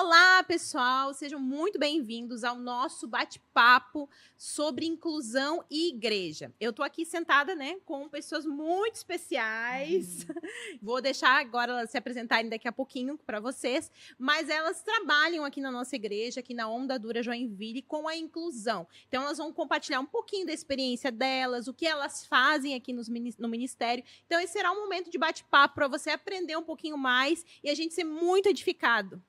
Olá, pessoal! Sejam muito bem-vindos ao nosso bate-papo sobre inclusão e igreja. Eu tô aqui sentada, né, com pessoas muito especiais. Vou deixar agora elas se apresentarem daqui a pouquinho para vocês, mas elas trabalham aqui na nossa igreja, aqui na Onda Dura Joinville, com a inclusão. Então, elas vão compartilhar um pouquinho da experiência delas, o que elas fazem aqui no ministério. Então, esse será um momento de bate-papo para você aprender um pouquinho mais e a gente ser muito edificado.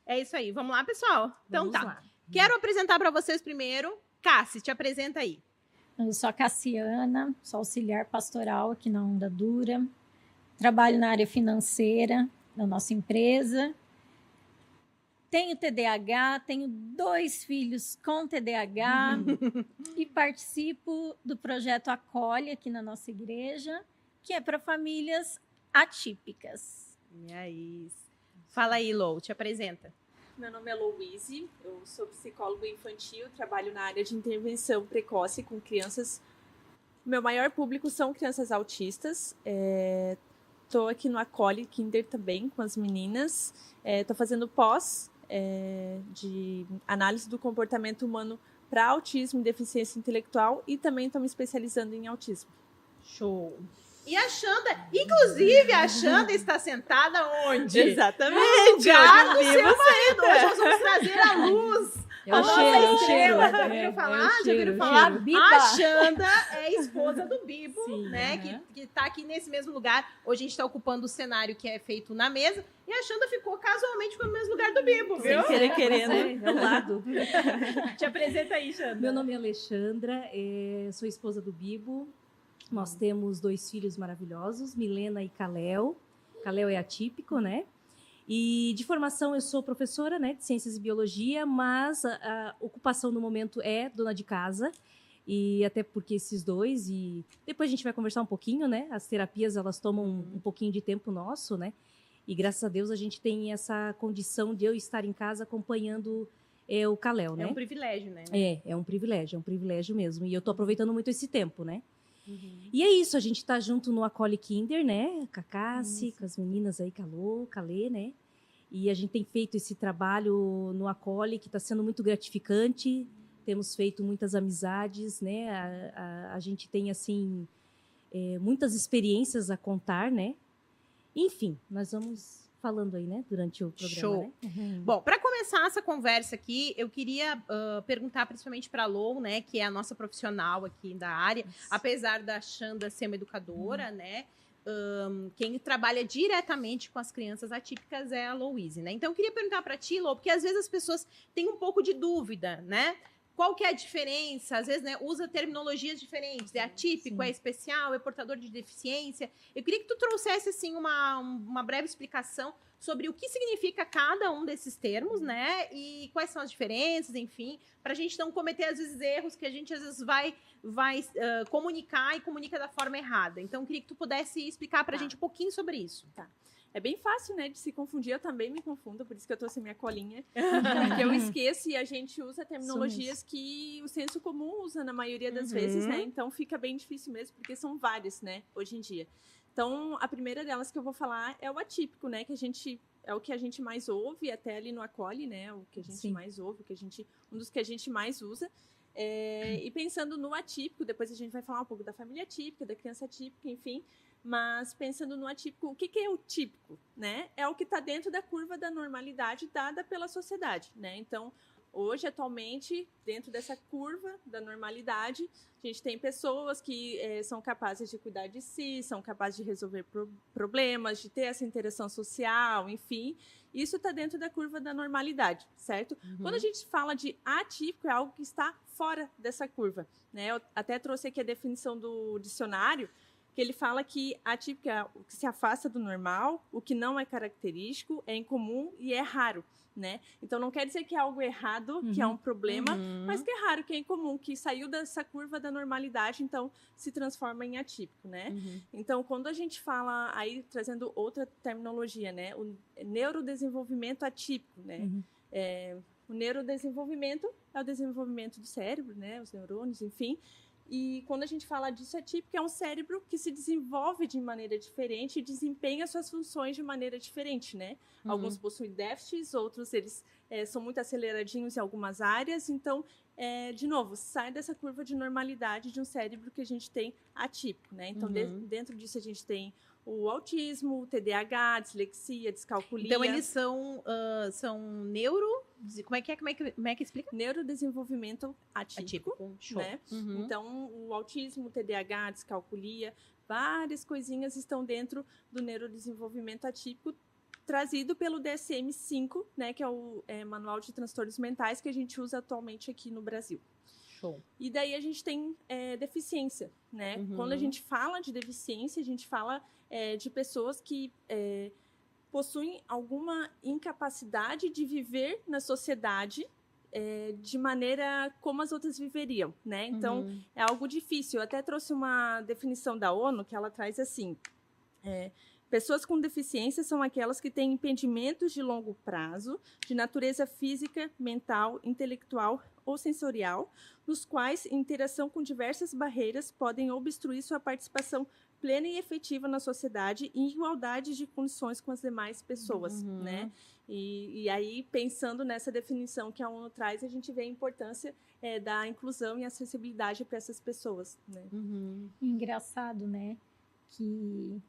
É isso aí. Vamos lá, pessoal? Então Vamos lá. Quero apresentar para vocês primeiro. Cassi, te apresenta aí. Eu sou a Cassiana, sou auxiliar pastoral aqui na Onda Dura. Trabalho na área financeira da nossa empresa. Tenho TDAH, tenho 2 filhos com TDAH e participo do projeto Acolhe aqui na nossa igreja, que é para famílias atípicas. E aí? Fala aí, Lou, te apresenta. Meu nome é Louise, eu sou psicóloga infantil, trabalho na área de intervenção precoce com crianças. Meu maior público são crianças autistas. Estou aqui no Acolhe Kinder também com as meninas. Estou fazendo pós de análise do comportamento humano para autismo e deficiência intelectual e também estou me especializando em autismo. Show! E a Xanda, inclusive a Xanda está sentada onde? Exatamente! No lugar do seu marido. Hoje nós vamos trazer à luz. É o cheiro. Já viram falar? A Xanda é esposa do Bibo, Sim, né? Que está aqui nesse mesmo lugar. Hoje a gente está ocupando o cenário que é feito na mesa. E a Xanda ficou casualmente no mesmo lugar do Bibo, viu? Sem querer, querendo. É o lado. Te apresenta aí, Xanda. Meu nome é Alexandra, sou esposa do Bibo. Nós temos 2 filhos maravilhosos, Milena e Kalel. Kalel é atípico, né? E de formação eu sou professora, né, de Ciências e Biologia, mas a ocupação no momento é dona de casa. E até porque esses 2, e depois a gente vai conversar um pouquinho, né? As terapias, elas tomam um pouquinho de tempo nosso, né? E graças a Deus a gente tem essa condição de eu estar em casa acompanhando o Kalel, né? É um privilégio, né? É um privilégio mesmo. E eu tô aproveitando muito esse tempo, né? E é isso, a gente tá junto no Acolhe Kinder, né? Com a Cassi, com as meninas aí, Calê, né? E a gente tem feito esse trabalho no Acolhe, que está sendo muito gratificante. Temos feito muitas amizades, né? A gente tem, assim, muitas experiências a contar, né? Enfim, nós vamos falando aí, né? Durante o programa, Show. Né? Bom, para começar essa conversa aqui, eu queria perguntar principalmente para a Lou, né? Que é a nossa profissional aqui da área. Apesar da Xanda ser uma educadora, né? Quem trabalha diretamente com as crianças atípicas é a Louise, né? Então, eu queria perguntar para ti, Lou, porque às vezes as pessoas têm um pouco de dúvida, né? Qual que é a diferença? Às vezes, né, usa terminologias diferentes. É atípico, é especial, é portador de deficiência. Eu queria que tu trouxesse, assim, uma breve explicação sobre o que significa cada um desses termos, né? E quais são as diferenças, enfim, para a gente não cometer, às vezes, erros que a gente, às vezes, vai comunicar e comunica da forma errada. Então, eu queria que tu pudesse explicar para a gente um pouquinho sobre isso. Tá. É bem fácil, né, de se confundir. Eu também me confundo, por isso que eu trouxe minha colinha. Porque eu esqueço e a gente usa terminologias que o senso comum usa na maioria das vezes, né? Então, fica bem difícil mesmo, porque são várias, né, hoje em dia. Então, a primeira delas que eu vou falar é o atípico, né? É o que a gente mais ouve, até ali no Acolhe, né? O que a gente mais ouve, um dos que a gente mais usa. E pensando no atípico, depois a gente vai falar um pouco da família atípica, da criança atípica, enfim. Mas pensando no atípico, o que é o típico, né? É o que está dentro da curva da normalidade dada pela sociedade, né? Então, hoje, atualmente, dentro dessa curva da normalidade, a gente tem pessoas que são capazes de cuidar de si, são capazes de resolver problemas, de ter essa interação social, enfim. Isso está dentro da curva da normalidade, certo? Quando a gente fala de atípico, é algo que está fora dessa curva, né? Eu até trouxe aqui a definição do dicionário, que ele fala que atípico é o que se afasta do normal, o que não é característico, é incomum e é raro, né? Então, não quer dizer que é algo errado, que é um problema, mas que é raro, que é incomum, que saiu dessa curva da normalidade, então se transforma em atípico, né? Então, quando a gente fala, aí trazendo outra terminologia, né? O neurodesenvolvimento atípico, né? O neurodesenvolvimento é o desenvolvimento do cérebro, né? Os neurônios, enfim. E quando a gente fala disso, atípico é um cérebro que se desenvolve de maneira diferente e desempenha suas funções de maneira diferente, né? Alguns possuem déficits, outros eles são muito aceleradinhos em algumas áreas. Então, de novo, sai dessa curva de normalidade de um cérebro que a gente tem atípico, né? Então, dentro disso a gente tem o autismo, o TDAH, a dislexia, a descalculia. Então, eles são neuro... Como é que explica? Neurodesenvolvimento atípico. Show. Né? Então, o autismo, o TDAH, a descalculia, várias coisinhas estão dentro do neurodesenvolvimento atípico, trazido pelo DSM-5, né, que é o Manual de Transtornos Mentais que a gente usa atualmente aqui no Brasil. Show. E daí a gente tem deficiência, né? Quando a gente fala de deficiência, a gente fala de pessoas que possuem alguma incapacidade de viver na sociedade de maneira como as outras viveriam, né? Então, é algo difícil. Eu até trouxe uma definição da ONU que ela traz assim... Pessoas com deficiência são aquelas que têm impedimentos de longo prazo, de natureza física, mental, intelectual ou sensorial, nos quais interação com diversas barreiras podem obstruir sua participação plena e efetiva na sociedade em igualdade de condições com as demais pessoas, né? E aí, pensando nessa definição que a ONU traz, a gente vê a importância da inclusão e acessibilidade para essas pessoas, né? Engraçado, né? Que...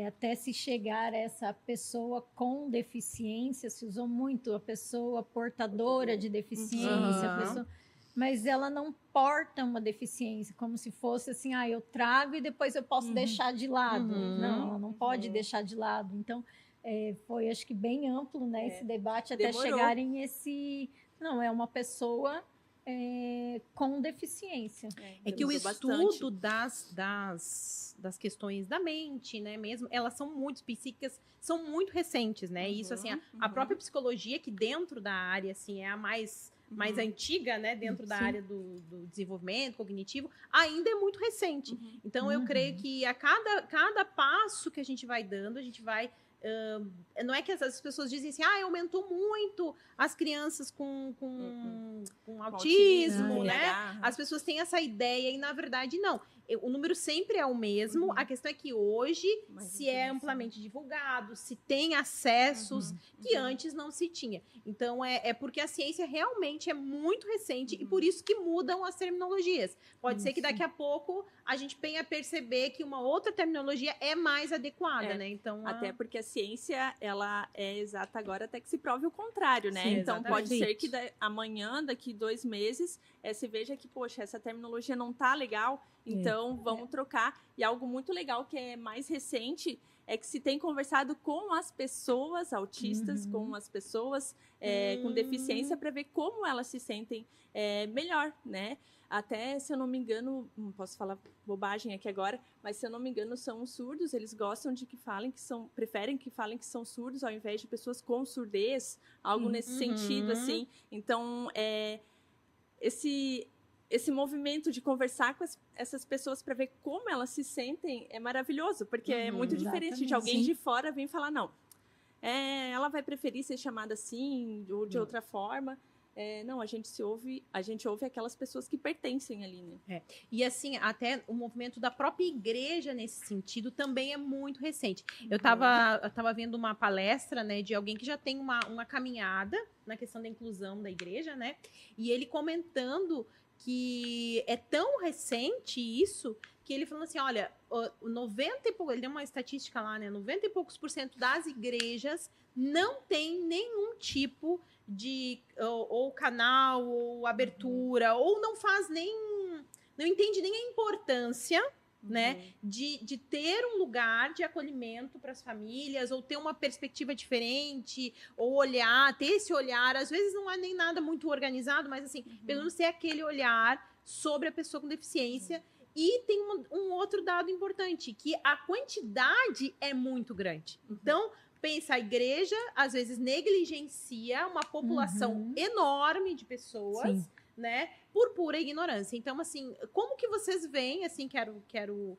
até se chegar a essa pessoa com deficiência, se usou muito a pessoa portadora de deficiência, a pessoa, mas ela não porta uma deficiência, como se fosse assim, eu trago e depois eu posso deixar de lado. Não, ela não pode deixar de lado. Então, foi, acho que, bem amplo, né, esse debate, até chegarem nesse... Não, é uma pessoa... com deficiência. É que o estudo das questões da mente, né, mesmo, elas são muito psíquicas, são muito recentes, né, isso, assim, a própria psicologia, que dentro da área, assim, é a mais antiga, né, dentro da área do desenvolvimento cognitivo, ainda é muito recente. Então, eu creio que a cada passo que a gente vai dando, a gente vai... não é que as pessoas dizem assim, aumentou muito as crianças com autismo, né? As pessoas têm essa ideia e, na verdade, não. O número sempre é o mesmo. A questão é que hoje se é amplamente divulgado, se tem acessos que antes não se tinha. Então, é porque a ciência realmente é muito recente e por isso que mudam as terminologias. Pode ser que daqui a pouco a gente venha a perceber que uma outra terminologia é mais adequada, né? Então, até porque a ciência, ela é exata agora até que se prove o contrário, né? Sim, então, exatamente. pode ser que amanhã, daqui 2 meses, se veja que, poxa, essa terminologia não tá legal, então vamos trocar. E algo muito legal que é mais recente é que se tem conversado com as pessoas autistas, com as pessoas com deficiência, para ver como elas se sentem melhor, né? Até, se eu não me engano, não posso falar bobagem aqui agora, mas se eu não me engano, são surdos, eles gostam de que falem que são, preferem que falem que são surdos ao invés de pessoas com surdez, algo nesse sentido, assim. Então, esse movimento de conversar com essas pessoas para ver como elas se sentem é maravilhoso, porque é muito diferente de alguém de fora vir falar, não, ela vai preferir ser chamada assim ou de outra forma. Não, a gente ouve aquelas pessoas que pertencem ali, né? E assim, até o movimento da própria igreja nesse sentido também é muito recente. Eu tava vendo uma palestra, né, de alguém que já tem uma caminhada na questão da inclusão da igreja, né? E ele comentando que é tão recente isso que ele falou assim, olha, 90 e pouco, ele deu uma estatística lá, né? 90 e poucos % das igrejas não tem nenhum tipo de ou canal, ou abertura, ou não faz não entende nem a importância, né, de ter um lugar de acolhimento para as famílias, ou ter uma perspectiva diferente, ou ter esse olhar, às vezes não é nem nada muito organizado, mas assim, pelo menos ter aquele olhar sobre a pessoa com deficiência. E tem um outro dado importante, que a quantidade é muito grande. Então, pensa, a igreja, às vezes, negligencia uma população enorme de pessoas, né, por pura ignorância. Então, assim, como que vocês veem, assim, quero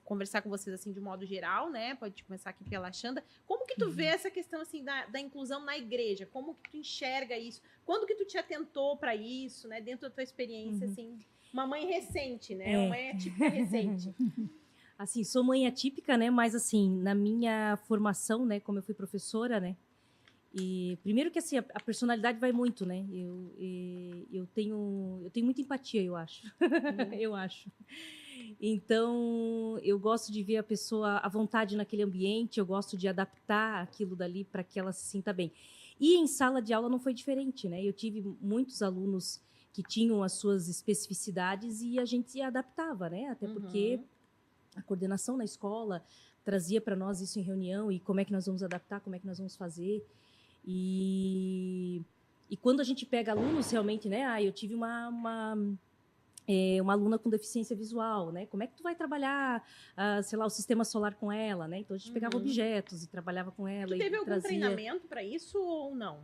conversar com vocês, assim, de modo geral, né, pode começar aqui pela Xanda, como que tu vê essa questão, assim, da inclusão na igreja? Como que tu enxerga isso? Quando que tu te atentou para isso, né, dentro da tua experiência, assim? Uma mãe recente, né? Uma mãe atípica recente. Assim, sou mãe atípica, né? Mas, assim, na minha formação, né? Como eu fui professora, né? E primeiro que, assim, a personalidade vai muito, né? Eu tenho muita empatia, eu acho. Eu acho. Então, eu gosto de ver a pessoa à vontade naquele ambiente, eu gosto de adaptar aquilo dali para que ela se sinta bem. E em sala de aula não foi diferente, né? Eu tive muitos alunos que tinham as suas especificidades e a gente se adaptava, né? Até porque a coordenação na escola trazia para nós isso em reunião e como é que nós vamos adaptar, como é que nós vamos fazer. E quando a gente pega alunos realmente, né? Eu tive uma aluna com deficiência visual, né? Como é que tu vai trabalhar, sei lá, o sistema solar com ela, né? Então a gente pegava objetos e trabalhava com ela. Tu teve algum trazia... treinamento para isso ou não?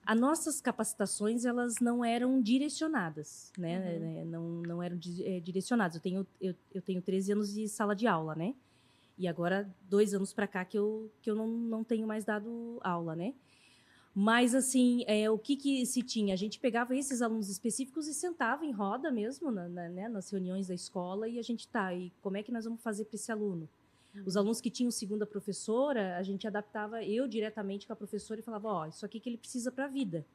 As nossas capacitações, elas não eram direcionadas, né? Não eram direcionadas. Eu tenho 13 anos de sala de aula, né? E agora, 2 anos para cá que eu não tenho mais dado aula, né? Mas, assim, o que se tinha? A gente pegava esses alunos específicos e sentava em roda mesmo né, nas reuniões da escola e a gente, e como é que nós vamos fazer para esse aluno? Os alunos que tinham segunda professora, a gente adaptava eu diretamente com a professora e falava, isso aqui que ele precisa para a vida.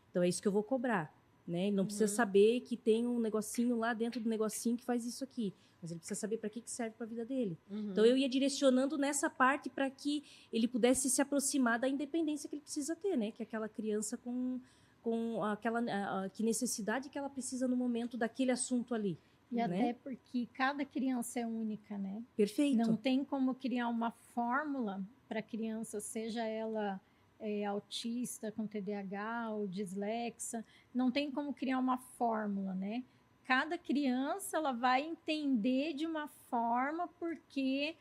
Então, é isso que eu vou cobrar. Né? Ele não precisa saber que tem um negocinho lá dentro do negocinho que faz isso aqui. Mas ele precisa saber para que serve para a vida dele. Então, eu ia direcionando nessa parte para que ele pudesse se aproximar da independência que ele precisa ter, né? Que é aquela criança com aquela que necessidade que ela precisa no momento daquele assunto ali. E né? até porque cada criança é única, né? Perfeito. Não tem como criar uma fórmula para a criança, seja ela autista, com TDAH ou dislexa, não tem como criar uma fórmula, né? Cada criança ela vai entender de uma forma porque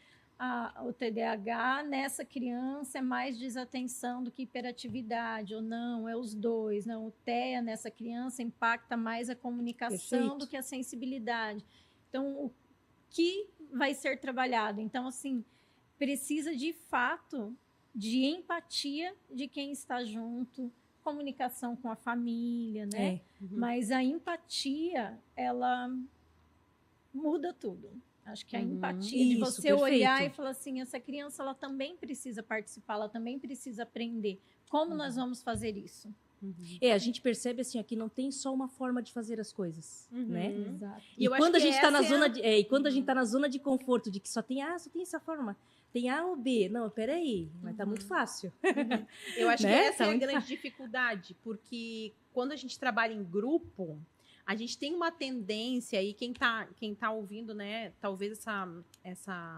o TDAH nessa criança é mais desatenção do que hiperatividade, ou não, é os dois. Não, o TEA nessa criança impacta mais a comunicação Perfeito. do que a sensibilidade. Então, o que vai ser trabalhado? Então, assim, precisa de fato de empatia de quem está junto, comunicação com a família, né? Mas a empatia, ela muda tudo. Acho que a empatia de Isso, você olhar perfeito. e falar assim, essa criança ela também precisa participar, ela também precisa aprender. Como nós vamos fazer isso? A gente percebe assim, que não tem só uma forma de fazer as coisas, né? Exato. E eu acho quando a que gente está na essa é zona de, quando a gente tá na zona de conforto de que só tem essa forma, tem A ou B, não, peraí, mas tá muito fácil. Eu acho Né? que essa Tá é a muito grande dificuldade, porque quando a gente trabalha em grupo, a gente tem uma tendência, e quem tá ouvindo, né, talvez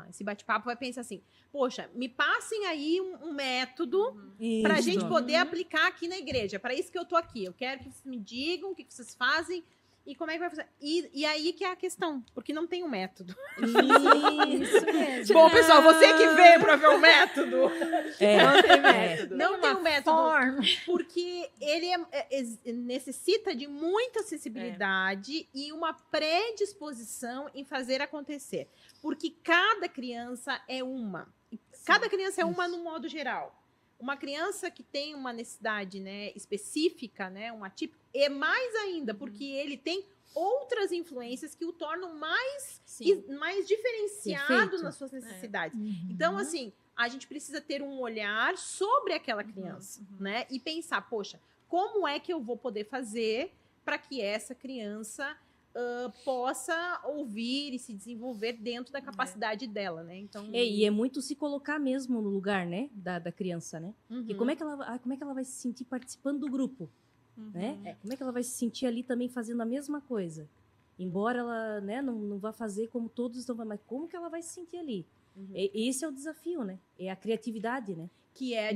esse bate-papo vai pensar assim, poxa, me passem aí um método para a gente poder aplicar aqui na igreja, para isso que eu tô aqui, eu quero que vocês me digam o que vocês fazem, e como é que vai fazer? E aí que é a questão, porque não tem um método. Isso mesmo. Bom, pessoal, você que veio para ver o método, Não tem método. não tem um método, Forma. porque ele necessita de muita sensibilidade e uma predisposição em fazer acontecer. Porque cada criança é uma. Cada criança é uma no modo geral. Uma criança que tem uma necessidade, né, específica, né, um atípico, é mais ainda, porque ele tem outras influências que o tornam mais diferenciado Perfeito. nas suas necessidades. Então, assim, a gente precisa ter um olhar sobre aquela criança, né? E pensar, poxa, como é que eu vou poder fazer para que essa criança possa ouvir e se desenvolver dentro da capacidade dela, né? Então, E é muito se colocar mesmo no lugar, né, da criança, né? E como é que ela vai se sentir participando do grupo, né? Como é que ela vai se sentir ali também fazendo a mesma coisa? Embora ela, né, não vá fazer como todos estão fazendo, mas como que ela vai se sentir ali? Esse é o desafio, né? É a criatividade, né? que é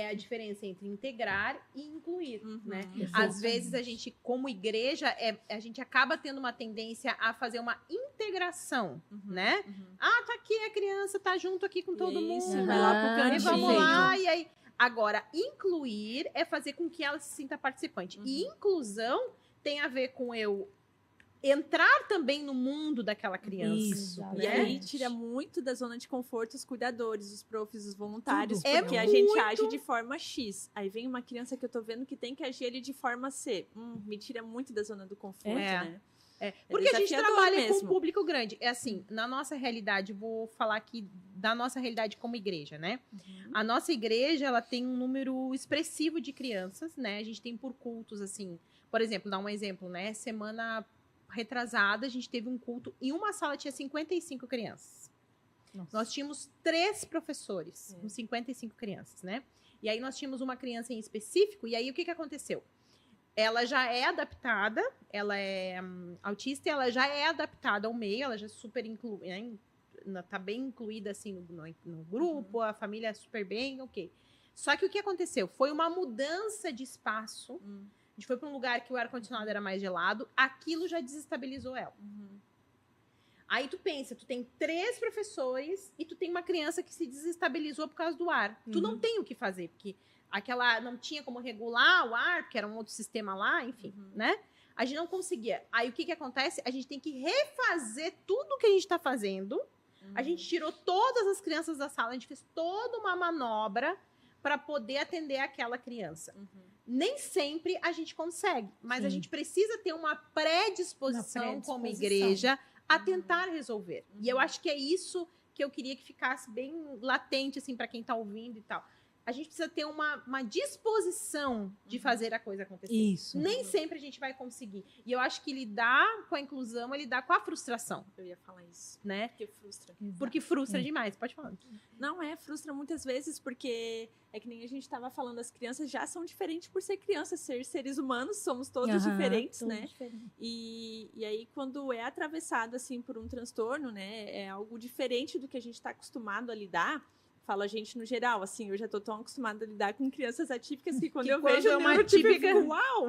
a diferença entre integrar e incluir, né? Às vezes a gente, como igreja, a gente acaba tendo uma tendência a fazer uma integração, né? Ah, tá aqui a criança, tá junto aqui com todo mundo. Vai lá pro E cantinho. vamos lá, e aí... Agora, incluir é fazer com que ela se sinta participante. E inclusão tem a ver com eu entrar também no mundo daquela criança. Isso. E né? aí tira muito da zona de conforto os cuidadores, os profs, os voluntários, Tudo. porque a gente age de forma X. Aí vem uma criança que eu tô vendo que tem que agir ele de forma C. Me tira muito da zona do conforto, né? Porque a gente desafiador trabalha com mesmo. um público grande. É assim, na nossa realidade, vou falar aqui da nossa realidade como igreja, né? A nossa igreja, ela tem um número expressivo de crianças, né? A gente tem por cultos, assim, por exemplo, dar um exemplo, né? Semana retrasada, a gente teve um culto, em uma sala tinha 55 crianças. Nossa. Nós tínhamos 3 professores com 55 crianças, né? E aí nós tínhamos uma criança em específico, e aí o que aconteceu? Ela já é adaptada, ela é autista, ela já é adaptada ao meio, ela já é super tá bem incluída assim no grupo, a família é super bem, ok. Só que o que aconteceu? Foi uma mudança de espaço. A gente foi para um lugar que o ar-condicionado era mais gelado, aquilo já desestabilizou ela. Aí tu pensa, tu tem 3 professores e tu tem uma criança que se desestabilizou por causa do ar. Tu não tem o que fazer, porque aquela não tinha como regular o ar, porque era um outro sistema lá, enfim, né? A gente não conseguia. Aí o que acontece? A gente tem que refazer tudo que a gente está fazendo. A gente tirou todas as crianças da sala, a gente fez toda uma manobra para poder atender aquela criança. Nem sempre a gente consegue, mas a gente precisa ter uma predisposição como igreja a tentar resolver. E eu acho que é isso que eu queria que ficasse bem latente, assim, para quem está ouvindo e tal. A gente precisa ter uma disposição de fazer a coisa acontecer. Isso. Nem sempre a gente vai conseguir. E eu acho que lidar com a inclusão é lidar com a frustração. Eu ia falar isso. Né? Porque frustra. Porque frustra demais. Pode falar. Não, frustra muitas vezes, porque é que nem a gente estava falando, as crianças já são diferentes por ser crianças, ser seres humanos, somos todos diferentes, né? Diferente. E aí, quando é atravessado, assim, por um transtorno, né? É algo diferente do que a gente está acostumado a lidar. Falo a gente no geral, assim, eu já tô tão acostumada a lidar com crianças atípicas que quando eu vejo uma neurotípica, atípica, uau!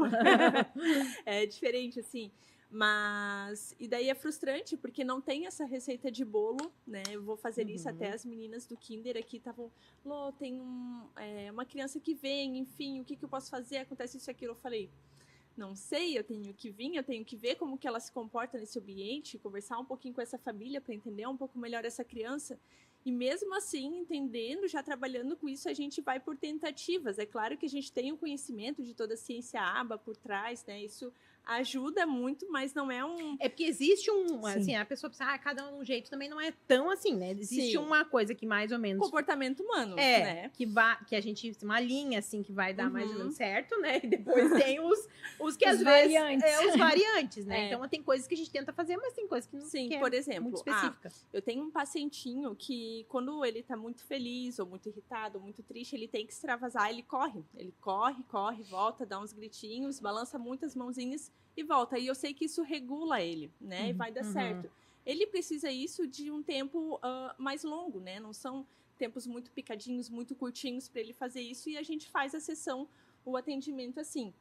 É diferente, assim. Mas, e daí é frustrante, porque não tem essa receita de bolo, né? Eu vou fazer isso, até as meninas do Kinder aqui estavam, Lô, tem uma criança que vem, enfim, o que eu posso fazer? Acontece isso e aquilo. Eu falei, não sei, eu tenho que vir, eu tenho que ver como que ela se comporta nesse ambiente, conversar um pouquinho com essa família para entender um pouco melhor essa criança. E mesmo assim, entendendo, já trabalhando com isso, a gente vai por tentativas. É claro que a gente tem o conhecimento de toda a ciência ABA por trás, né? Isso ajuda muito, mas não é um... É porque existe assim, a pessoa pensa, cada um de um jeito, também não é tão assim, né? Existe uma coisa que mais ou menos... comportamento humano, né? Que a gente, uma linha, assim, que vai dar mais ou menos certo, né? E depois tem os que às variantes. vezes... os variantes, né? Então, tem coisas que a gente tenta fazer, mas tem coisas que não Sim, que por exemplo, muito específica. Eu tenho um pacientinho que, quando ele tá muito feliz, ou muito irritado, ou muito triste, ele tem que extravasar, ele corre. Ele corre, volta, dá uns gritinhos, balança muitas mãozinhas e volta. E eu sei que isso regula ele, né? E vai dar certo. Ele precisa isso de um tempo mais longo, né? Não são tempos muito picadinhos, muito curtinhos para ele fazer isso. E a gente faz a sessão, o atendimento assim.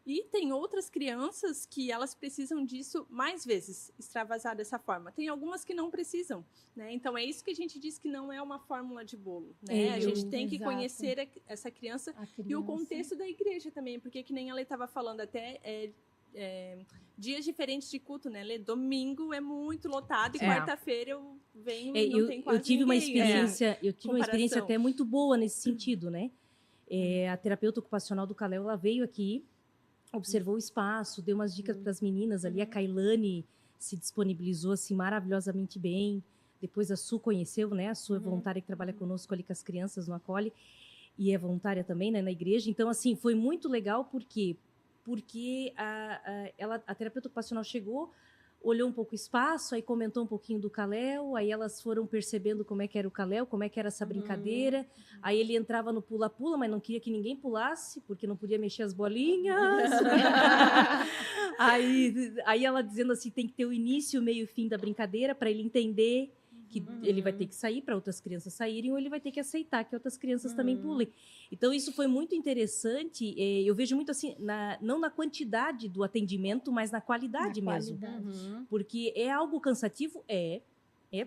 E tem outras crianças que elas precisam disso mais vezes, extravasar dessa forma. Tem algumas que não precisam, né? Então, é isso que a gente diz que não é uma fórmula de bolo, né? A gente tem que conhecer essa criança e o contexto da igreja também, porque que nem ela estava falando, até dias diferentes de culto, né? Domingo é muito lotado e quarta-feira eu venho e não tem quase eu tive uma ninguém, experiência, eu tive uma experiência comparação. até muito boa nesse sentido, né? A terapeuta ocupacional do Calel, ela veio aqui, observou o espaço, deu umas dicas para as meninas ali. A Kailane se disponibilizou assim maravilhosamente bem. Depois a Su conheceu, né? A Su é voluntária que trabalha conosco ali com as crianças no Acolhe e é voluntária também, né, na igreja. Então, assim, foi muito legal porque a terapeuta ocupacional chegou, olhou um pouco o espaço, aí comentou um pouquinho do Calel, aí elas foram percebendo como é que era o Calel, como é que era essa brincadeira. Aí ele entrava no pula-pula, mas não queria que ninguém pulasse, porque não podia mexer as bolinhas. aí ela dizendo assim, tem que ter o início, o meio e o fim da brincadeira, para ele entender que ele vai ter que sair para outras crianças saírem, ou ele vai ter que aceitar que outras crianças também pulem. Então, isso foi muito interessante. Eu vejo muito assim, não na quantidade do atendimento, mas na qualidade mesmo. Porque é algo cansativo?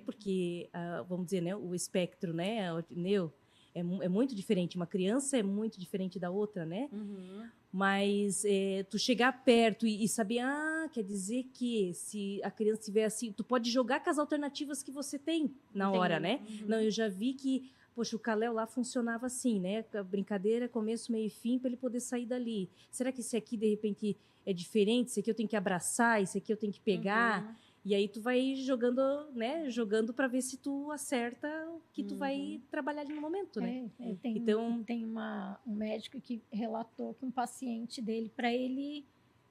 Porque, vamos dizer, né, o espectro, né, é muito diferente. Uma criança é muito diferente da outra, né? Mas tu chegar perto e saber, quer dizer que se a criança estiver assim, tu pode jogar com as alternativas que você tem na hora, né? Não, eu já vi que poxa, o Caléu lá funcionava assim, né? A brincadeira, começo, meio e fim, para ele poder sair dali. Será que esse aqui, de repente, é diferente? Esse aqui eu tenho que abraçar, esse aqui eu tenho que pegar. E aí tu vai jogando, né? Jogando para ver se tu acerta o que tu vai trabalhar ali no momento, né? Tem um médico que relatou que um paciente dele, para ele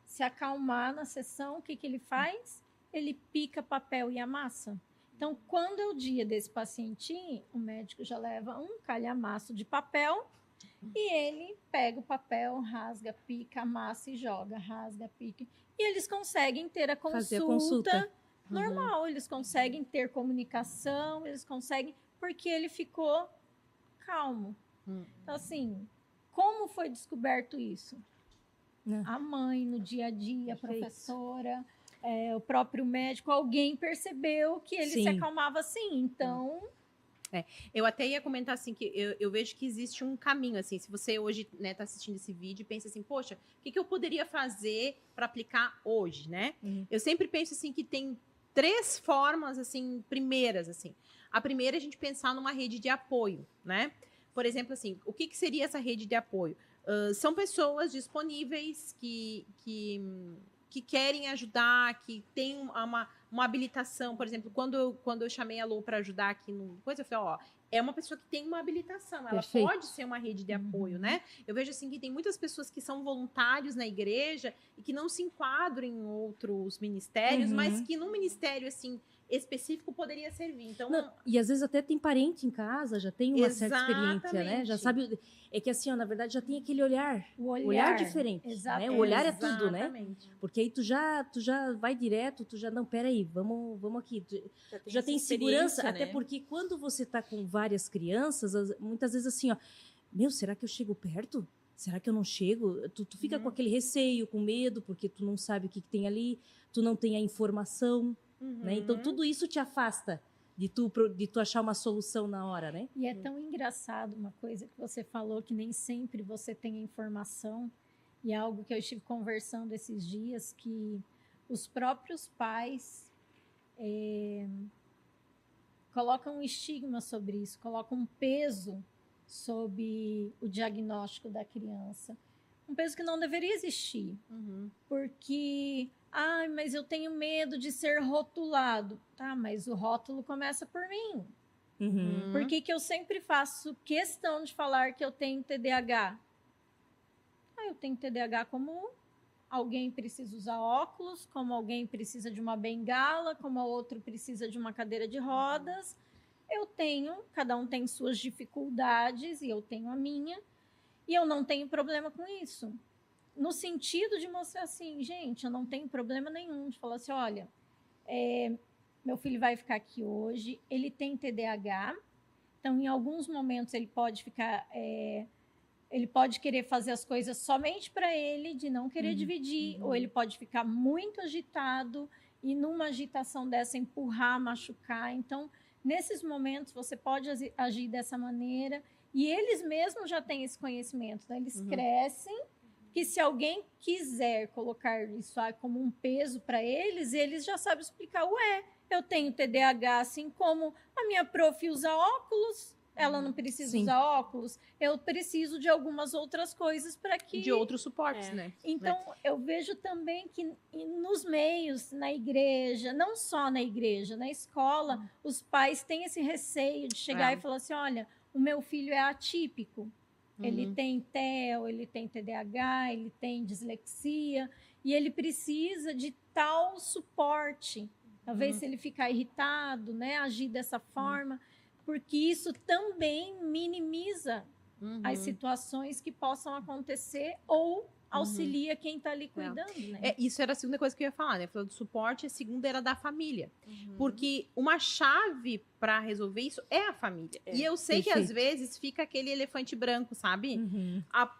se acalmar na sessão, o que ele faz? Ele pica papel e amassa. Então, quando é o dia desse paciente, o médico já leva um calhamaço de papel e ele pega o papel, rasga, pica, amassa e joga, rasga, pica. E eles conseguem ter a Fazer a consulta normal, eles conseguem ter comunicação, eles conseguem, porque ele ficou calmo. Então, assim, como foi descoberto isso? A mãe, no dia a dia, a professora, o próprio médico, alguém percebeu que ele se acalmava assim, então... Eu até ia comentar assim, que eu vejo que existe um caminho, assim, se você hoje, né, tá assistindo esse vídeo e pensa assim, poxa, o que eu poderia fazer para aplicar hoje, né? Eu sempre penso assim, que tem 3 formas, assim, primeiras, assim. A primeira é a gente pensar numa rede de apoio, né? Por exemplo, assim, o que seria essa rede de apoio? São pessoas disponíveis que querem ajudar, que têm uma habilitação. Por exemplo, quando eu chamei a Lou para ajudar aqui no coisa, eu falei, ó, é uma pessoa que tem uma habilitação, ela pode ser uma rede de apoio, né? Eu vejo assim que tem muitas pessoas que são voluntários na igreja e que não se enquadram em outros ministérios, mas que num ministério assim específico poderia servir. Então, e às vezes até tem parente em casa, já tem uma certa experiência, né? Já sabe, é que assim, ó, na verdade já tem aquele olhar diferente, né? O olhar é tudo, né? Porque aí tu já vai direto, tu já não, peraí, vamos aqui, tu já tem segurança, né? Até porque quando você tá com várias crianças, muitas vezes assim, ó, meu, será que eu chego perto? Será que eu não chego? Tu fica com aquele receio, com medo, porque tu não sabe o que tem ali, tu não tem a informação. Né? Então, tudo isso te afasta de tu achar uma solução na hora, né? E é tão engraçado uma coisa que você falou, que nem sempre você tem a informação, e é algo que eu estive conversando esses dias, que os próprios pais colocam um estigma sobre isso, colocam um peso sobre o diagnóstico da criança. Um peso que não deveria existir. Porque... mas eu tenho medo de ser rotulado. Tá, mas o rótulo começa por mim. Por que eu sempre faço questão de falar que eu tenho TDAH? Eu tenho TDAH como alguém precisa usar óculos, como alguém precisa de uma bengala, como o outro precisa de uma cadeira de rodas. Cada um tem suas dificuldades e eu tenho a minha. E eu não tenho problema com isso. No sentido de mostrar assim, gente, eu não tenho problema nenhum de falar assim, olha, meu filho vai ficar aqui hoje, ele tem TDAH, então em alguns momentos ele pode ficar, ele pode querer fazer as coisas somente para ele, de não querer dividir, ou ele pode ficar muito agitado e numa agitação dessa empurrar, machucar. Então, nesses momentos você pode agir dessa maneira e eles mesmos já têm esse conhecimento, né? Eles crescem, que se alguém quiser colocar isso como um peso para eles, eles já sabem explicar, eu tenho TDAH, assim como a minha prof usa óculos, ela não precisa usar óculos, eu preciso de algumas outras coisas para que... De outros suportes, né? Então, eu vejo também que nos meios, na igreja, não só na igreja, na escola, os pais têm esse receio de chegar e falar assim, olha, o meu filho é atípico. Ele tem TEL, ele tem TDAH, ele tem dislexia e ele precisa de tal suporte. Talvez se ele ficar irritado, né, agir dessa forma, porque isso também minimiza as situações que possam acontecer ou auxilia quem está ali cuidando, né? Isso era a segunda coisa que eu ia falar, né? Falando do suporte, a segunda era da família. Porque uma chave para resolver isso é a família. E eu sei que às vezes fica aquele elefante branco, sabe?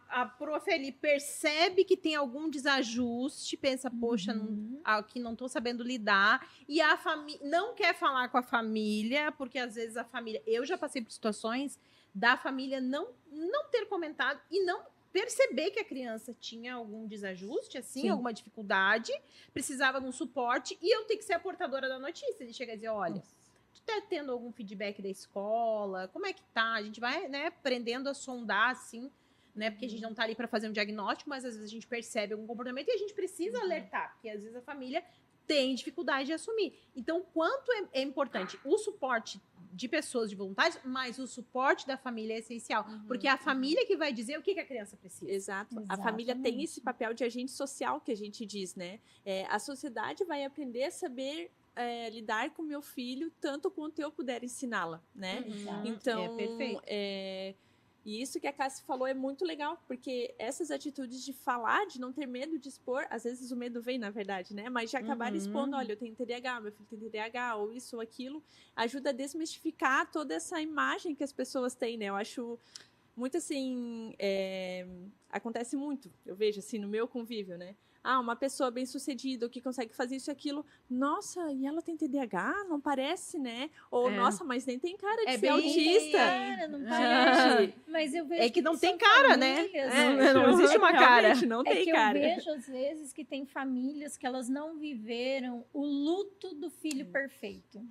A prof ali percebe que tem algum desajuste, pensa, poxa, aqui não estou sabendo lidar. E a família não quer falar com a família, porque às vezes a família... Eu já passei por situações da família não ter comentado e não perceber que a criança tinha algum desajuste, assim, alguma dificuldade, precisava de um suporte, e eu ter que ser a portadora da notícia. Ele chega a dizer, olha, tu tá tendo algum feedback da escola? Como é que tá? A gente vai, né, aprendendo a sondar, assim, né? Porque a gente não tá ali para fazer um diagnóstico, mas às vezes a gente percebe algum comportamento e a gente precisa alertar, porque às vezes a família tem dificuldade de assumir. Então, quanto é importante o suporte de pessoas, de voluntários, mas o suporte da família é essencial. Porque é a família que vai dizer o que a criança precisa. Exato. A família tem esse papel de agente social que a gente diz, né? A sociedade vai aprender a saber lidar com meu filho tanto quanto eu puder ensiná-la, né? Então, perfeito. E isso que a Cássia falou é muito legal, porque essas atitudes de falar, de não ter medo de expor, às vezes o medo vem, na verdade, né? Mas de acabar expondo, olha, eu tenho TDAH, meu filho tem TDAH, ou isso ou aquilo, ajuda a desmistificar toda essa imagem que as pessoas têm, né? Eu acho muito assim, acontece muito, eu vejo assim, no meu convívio, né? Uma pessoa bem-sucedida, que consegue fazer isso e aquilo. Nossa, e ela tem TDAH? Não parece, né? Ou, nossa, mas nem tem cara de ser autista. Cara, não parece. Mas eu vejo que não tem cara, né? Não existe uma cara. Não tem cara. Eu vejo, às vezes, que tem famílias que elas não viveram o luto do filho perfeito.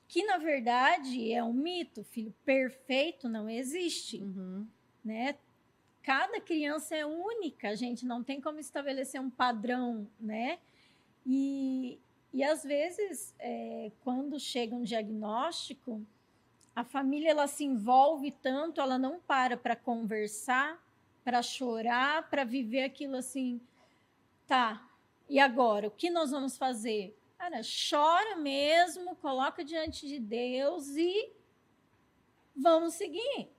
Que, na verdade, é um mito. Filho perfeito não existe, né? Cada criança é única, a gente não tem como estabelecer um padrão, né? E às vezes, quando chega um diagnóstico, a família ela se envolve tanto, ela não para conversar, para chorar, para viver aquilo assim, tá, e agora? O que nós vamos fazer? Cara, chora mesmo, coloca diante de Deus e vamos seguir.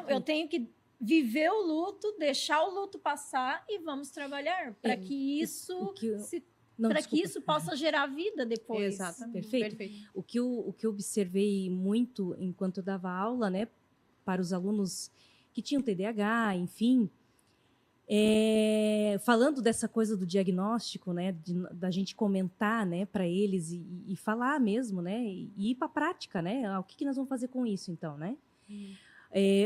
Eu tenho que viver o luto, deixar o luto passar e vamos trabalhar para que isso isso possa gerar vida depois. Exatamente. Perfeito. O que eu observei muito enquanto eu dava aula, né, para os alunos que tinham TDAH, enfim, falando dessa coisa do diagnóstico, né, da gente comentar, né, para eles e falar mesmo, né, e ir para a prática, né, o que nós vamos fazer com isso, então, né?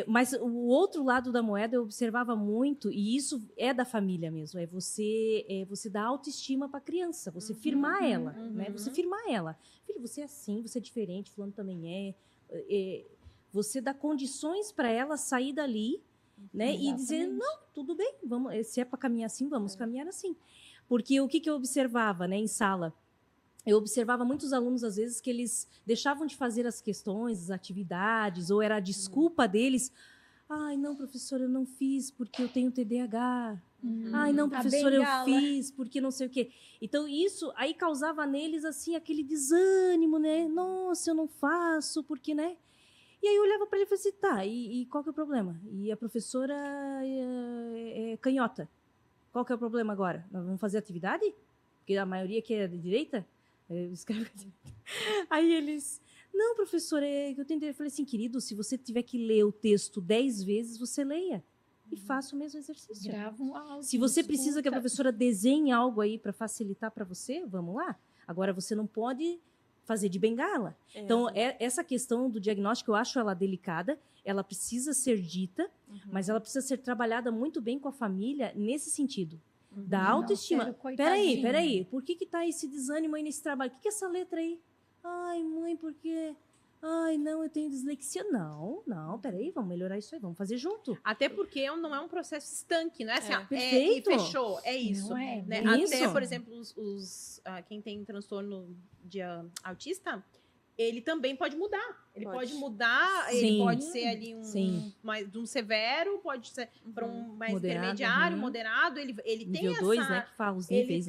Mas o outro lado da moeda eu observava muito, e isso é da família mesmo, você dar autoestima para a criança, você firmar ela, né? Você firmar ela. Filho, você é assim, você é diferente, fulano também você dá condições para ela sair dali, né? Exatamente. E dizer, não, tudo bem, vamos, se é para caminhar assim, vamos caminhar assim. Porque o que eu observava, né, em sala? Eu observava muitos alunos, às vezes, que eles deixavam de fazer as questões, as atividades, ou era a desculpa deles. Ai, não, professora, eu não fiz porque eu tenho TDAH. Ai, não, professora, eu fiz porque não sei o quê. Então, isso aí causava neles, assim, aquele desânimo, né? Nossa, eu não faço, porque, né? E aí eu olhava para ele e falei assim, tá, e qual que é o problema? E a professora é canhota. Qual que é o problema agora? Nós vamos fazer atividade? Porque a maioria aqui é de direita? Aí eles, não, professora, eu tentei. Eu falei assim, querido, se você tiver que ler o texto 10 vezes, você leia e faça o mesmo exercício. Grava um áudio, se você precisa que a professora desenhe algo aí para facilitar para você, vamos lá. Agora você não pode fazer de bengala. Então, essa questão do diagnóstico, eu acho ela delicada, ela precisa ser dita, mas ela precisa ser trabalhada muito bem com a família nesse sentido. Da autoestima. Peraí. Por que tá esse desânimo aí nesse trabalho? O que é essa letra aí? Ai, mãe, por quê? Ai, não, eu tenho dislexia. Não, peraí, vamos melhorar isso aí, vamos fazer junto. Até porque não é um processo estanque, não é assim, perfeito. E fechou, é isso. Não é, né? isso. Até, por exemplo, quem tem transtorno de autista, ele também pode mudar. Ele pode mudar, Sim. ele pode ser ali de um severo, pode ser para um mais moderado, intermediário, moderado. Ele tem nível 2, né, que fala os níveis,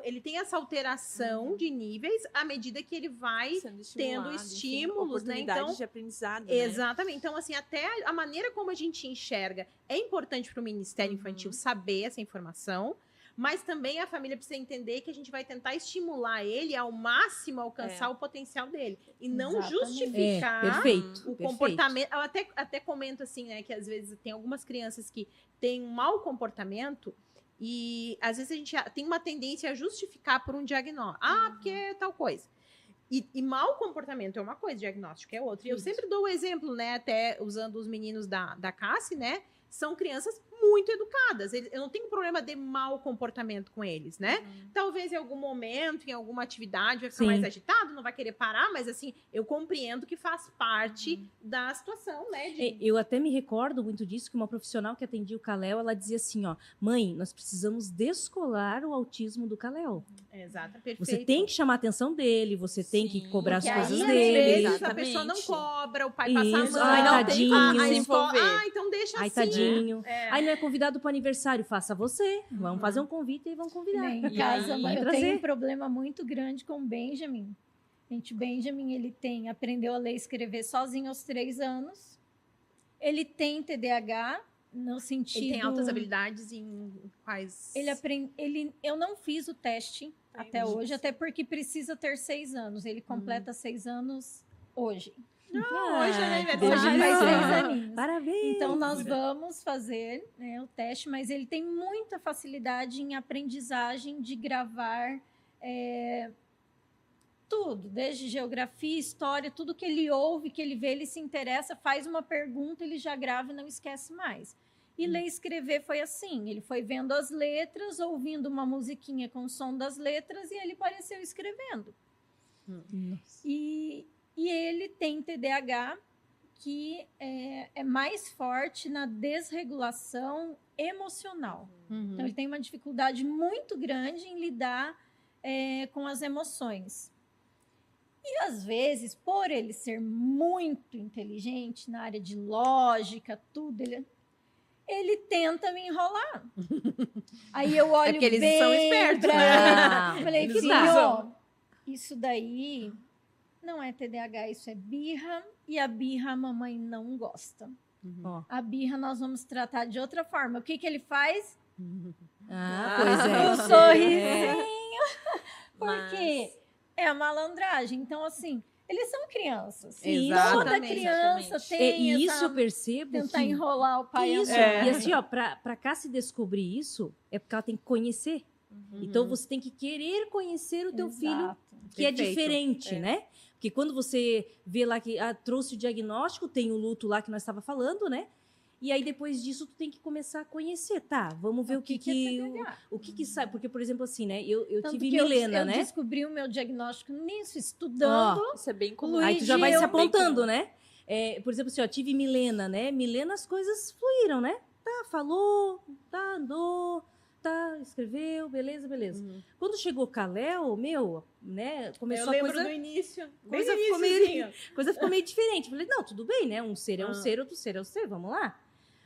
ele tem essa alteração de níveis à medida que ele vai tendo estímulos, né? Então, de aprendizado. Exatamente. Então, assim, até a maneira como a gente enxerga é importante para o Ministério Infantil saber essa informação. Mas também a família precisa entender que a gente vai tentar estimular ele ao máximo a alcançar o potencial dele. E não justificar o comportamento. Eu até comento assim, né, que às vezes tem algumas crianças que têm um mau comportamento e às vezes a gente tem uma tendência a justificar por um diagnóstico. Porque é tal coisa. E mau comportamento é uma coisa, diagnóstico é outra. E eu sempre dou o exemplo, né, até usando os meninos da Cassi, né, são crianças muito educadas. Eu não tenho problema de mau comportamento com eles, né? Talvez em algum momento, em alguma atividade, vai ficar mais agitado, não vai querer parar, mas assim, eu compreendo que faz parte da situação, né? Eu até me recordo muito disso, que uma profissional que atendia o Kalel, ela dizia assim, ó, mãe, nós precisamos descolar o autismo do Kalel. Exato, perfeito. Você tem que chamar a atenção dele, você tem que cobrar as Porque coisas aí, dele. às vezes, a pessoa não cobra, o pai passa a Isso, mão, ai, não tadinho. a escola, então deixa Ai, assim. tadinho. Aí não é convidado para o aniversário, faça você. Vamos fazer um convite e vamos convidar. Em casa, eu tenho um problema muito grande com o Benjamin. Gente, o Benjamin, ele aprendeu a ler e escrever sozinho aos 3 anos. Ele tem TDAH, no sentido... Ele tem altas habilidades em quais... Eu não fiz o teste até hoje, até porque precisa ter 6 anos. Ele completa 6 anos hoje. Hoje é aniversário. Hoje faz 6 aninhos. Parabéns! Então, nós vamos fazer, né, o teste, mas ele tem muita facilidade em aprendizagem de gravar tudo, desde geografia, história, tudo que ele ouve, que ele vê, ele se interessa, faz uma pergunta, ele já grava e não esquece mais. E ler e escrever foi assim, ele foi vendo as letras, ouvindo uma musiquinha com o som das letras e ele pareceu escrevendo. E ele tem TDAH, que é mais forte na desregulação emocional. Então, ele tem uma dificuldade muito grande em lidar com as emoções. E, às vezes, por ele ser muito inteligente na área de lógica, tudo, ele tenta me enrolar. Aí eu olho porque eles bem são espertos, pra né? ele. Falei, Eles filho, isso daí não é TDAH, isso é birra. E a birra a mamãe não gosta. A birra nós vamos tratar de outra forma. O que ele faz? Pois é. O sorrisinho. Porque é a malandragem. Então, assim, eles são crianças. Toda criança tem isso eu percebo tentar enrolar o pai e a mãe. E assim, ó, pra cá se descobrir isso, é porque ela tem que conhecer. Então, você tem que querer conhecer o teu filho, que é diferente, né? Porque quando você vê lá que trouxe o diagnóstico, tem o luto lá que nós estava falando, né? E aí, depois disso, tu tem que começar a conhecer, tá? Vamos ver o que sabe. Porque, por exemplo, assim, né? Eu tive Milena, né? Eu descobri o meu diagnóstico nisso, estudando. Isso é bem comum. Aí tu já vai se apontando, né? Por exemplo, assim, ó, tive Milena, né? Milena, as coisas fluíram, né? Tá, falou, tá, andou, tá, escreveu, beleza. Quando chegou Kalel, né? Começou a coisa... Eu lembro do início. Coisa ficou meio diferente. Falei, não, tudo bem, né? Um ser é um ser, outro ser é um ser, vamos lá.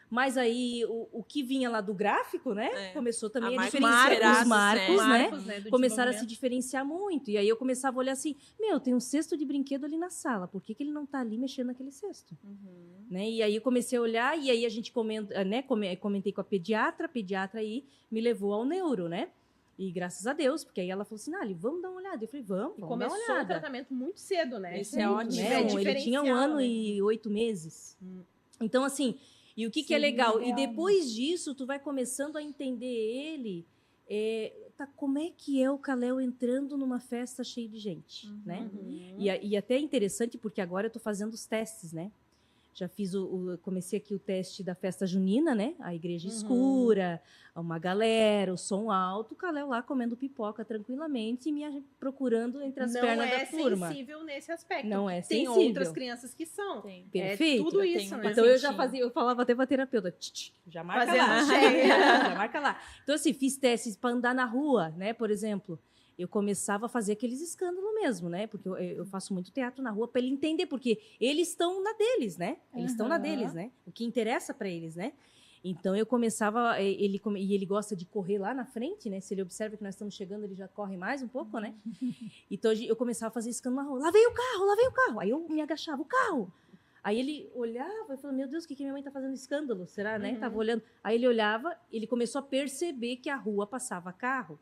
Mas aí, o que vinha lá do gráfico, né? Começou também a diferenciar. Os marcos, né? Começaram a se diferenciar muito. E aí, eu começava a olhar assim, tem um cesto de brinquedo ali na sala. Por que ele não tá ali mexendo naquele cesto? Né? E aí, eu comecei a olhar. E aí, a gente comentei com a pediatra aí me levou ao neuro, né? E graças a Deus, porque aí ela falou assim, vamos dar uma olhada. Eu falei, vamos dar uma olhada. Começou o tratamento muito cedo, né? Isso é ótimo. Ele tinha 1 ano e 8 meses. Então, assim... E o que é legal? E depois disso, tu vai começando a entender ele, como é que é o Kalel entrando numa festa cheia de gente, né? E até é interessante, porque agora eu tô fazendo os testes, né? Já fiz comecei aqui o teste da festa junina, né? A igreja escura, uma galera, o som alto, o Kalel lá comendo pipoca tranquilamente e me procurando entre as pernas da turma. Não é sensível nesse aspecto. Não é sensível. Tem outras crianças que são. Perfeito. Tudo isso, né? Então eu falava até pra terapeuta, já marca lá. Já marca lá. Então assim, fiz testes para andar na rua, né? Por exemplo, eu começava a fazer aqueles escândalos mesmo, né? Porque eu faço muito teatro na rua para ele entender, porque eles estão na deles, né? Eles estão na deles, né? O que interessa para eles, né? Então eu começava, e ele gosta de correr lá na frente, né? Se ele observa que nós estamos chegando, ele já corre mais um pouco, né? Então eu começava a fazer escândalo na rua. Lá veio o carro. Aí eu me agachava, o carro. Aí ele olhava e falava, meu Deus, o que minha mãe tá fazendo escândalo? Será, né? Tava olhando. Aí ele olhava, ele começou a perceber que a rua passava carro.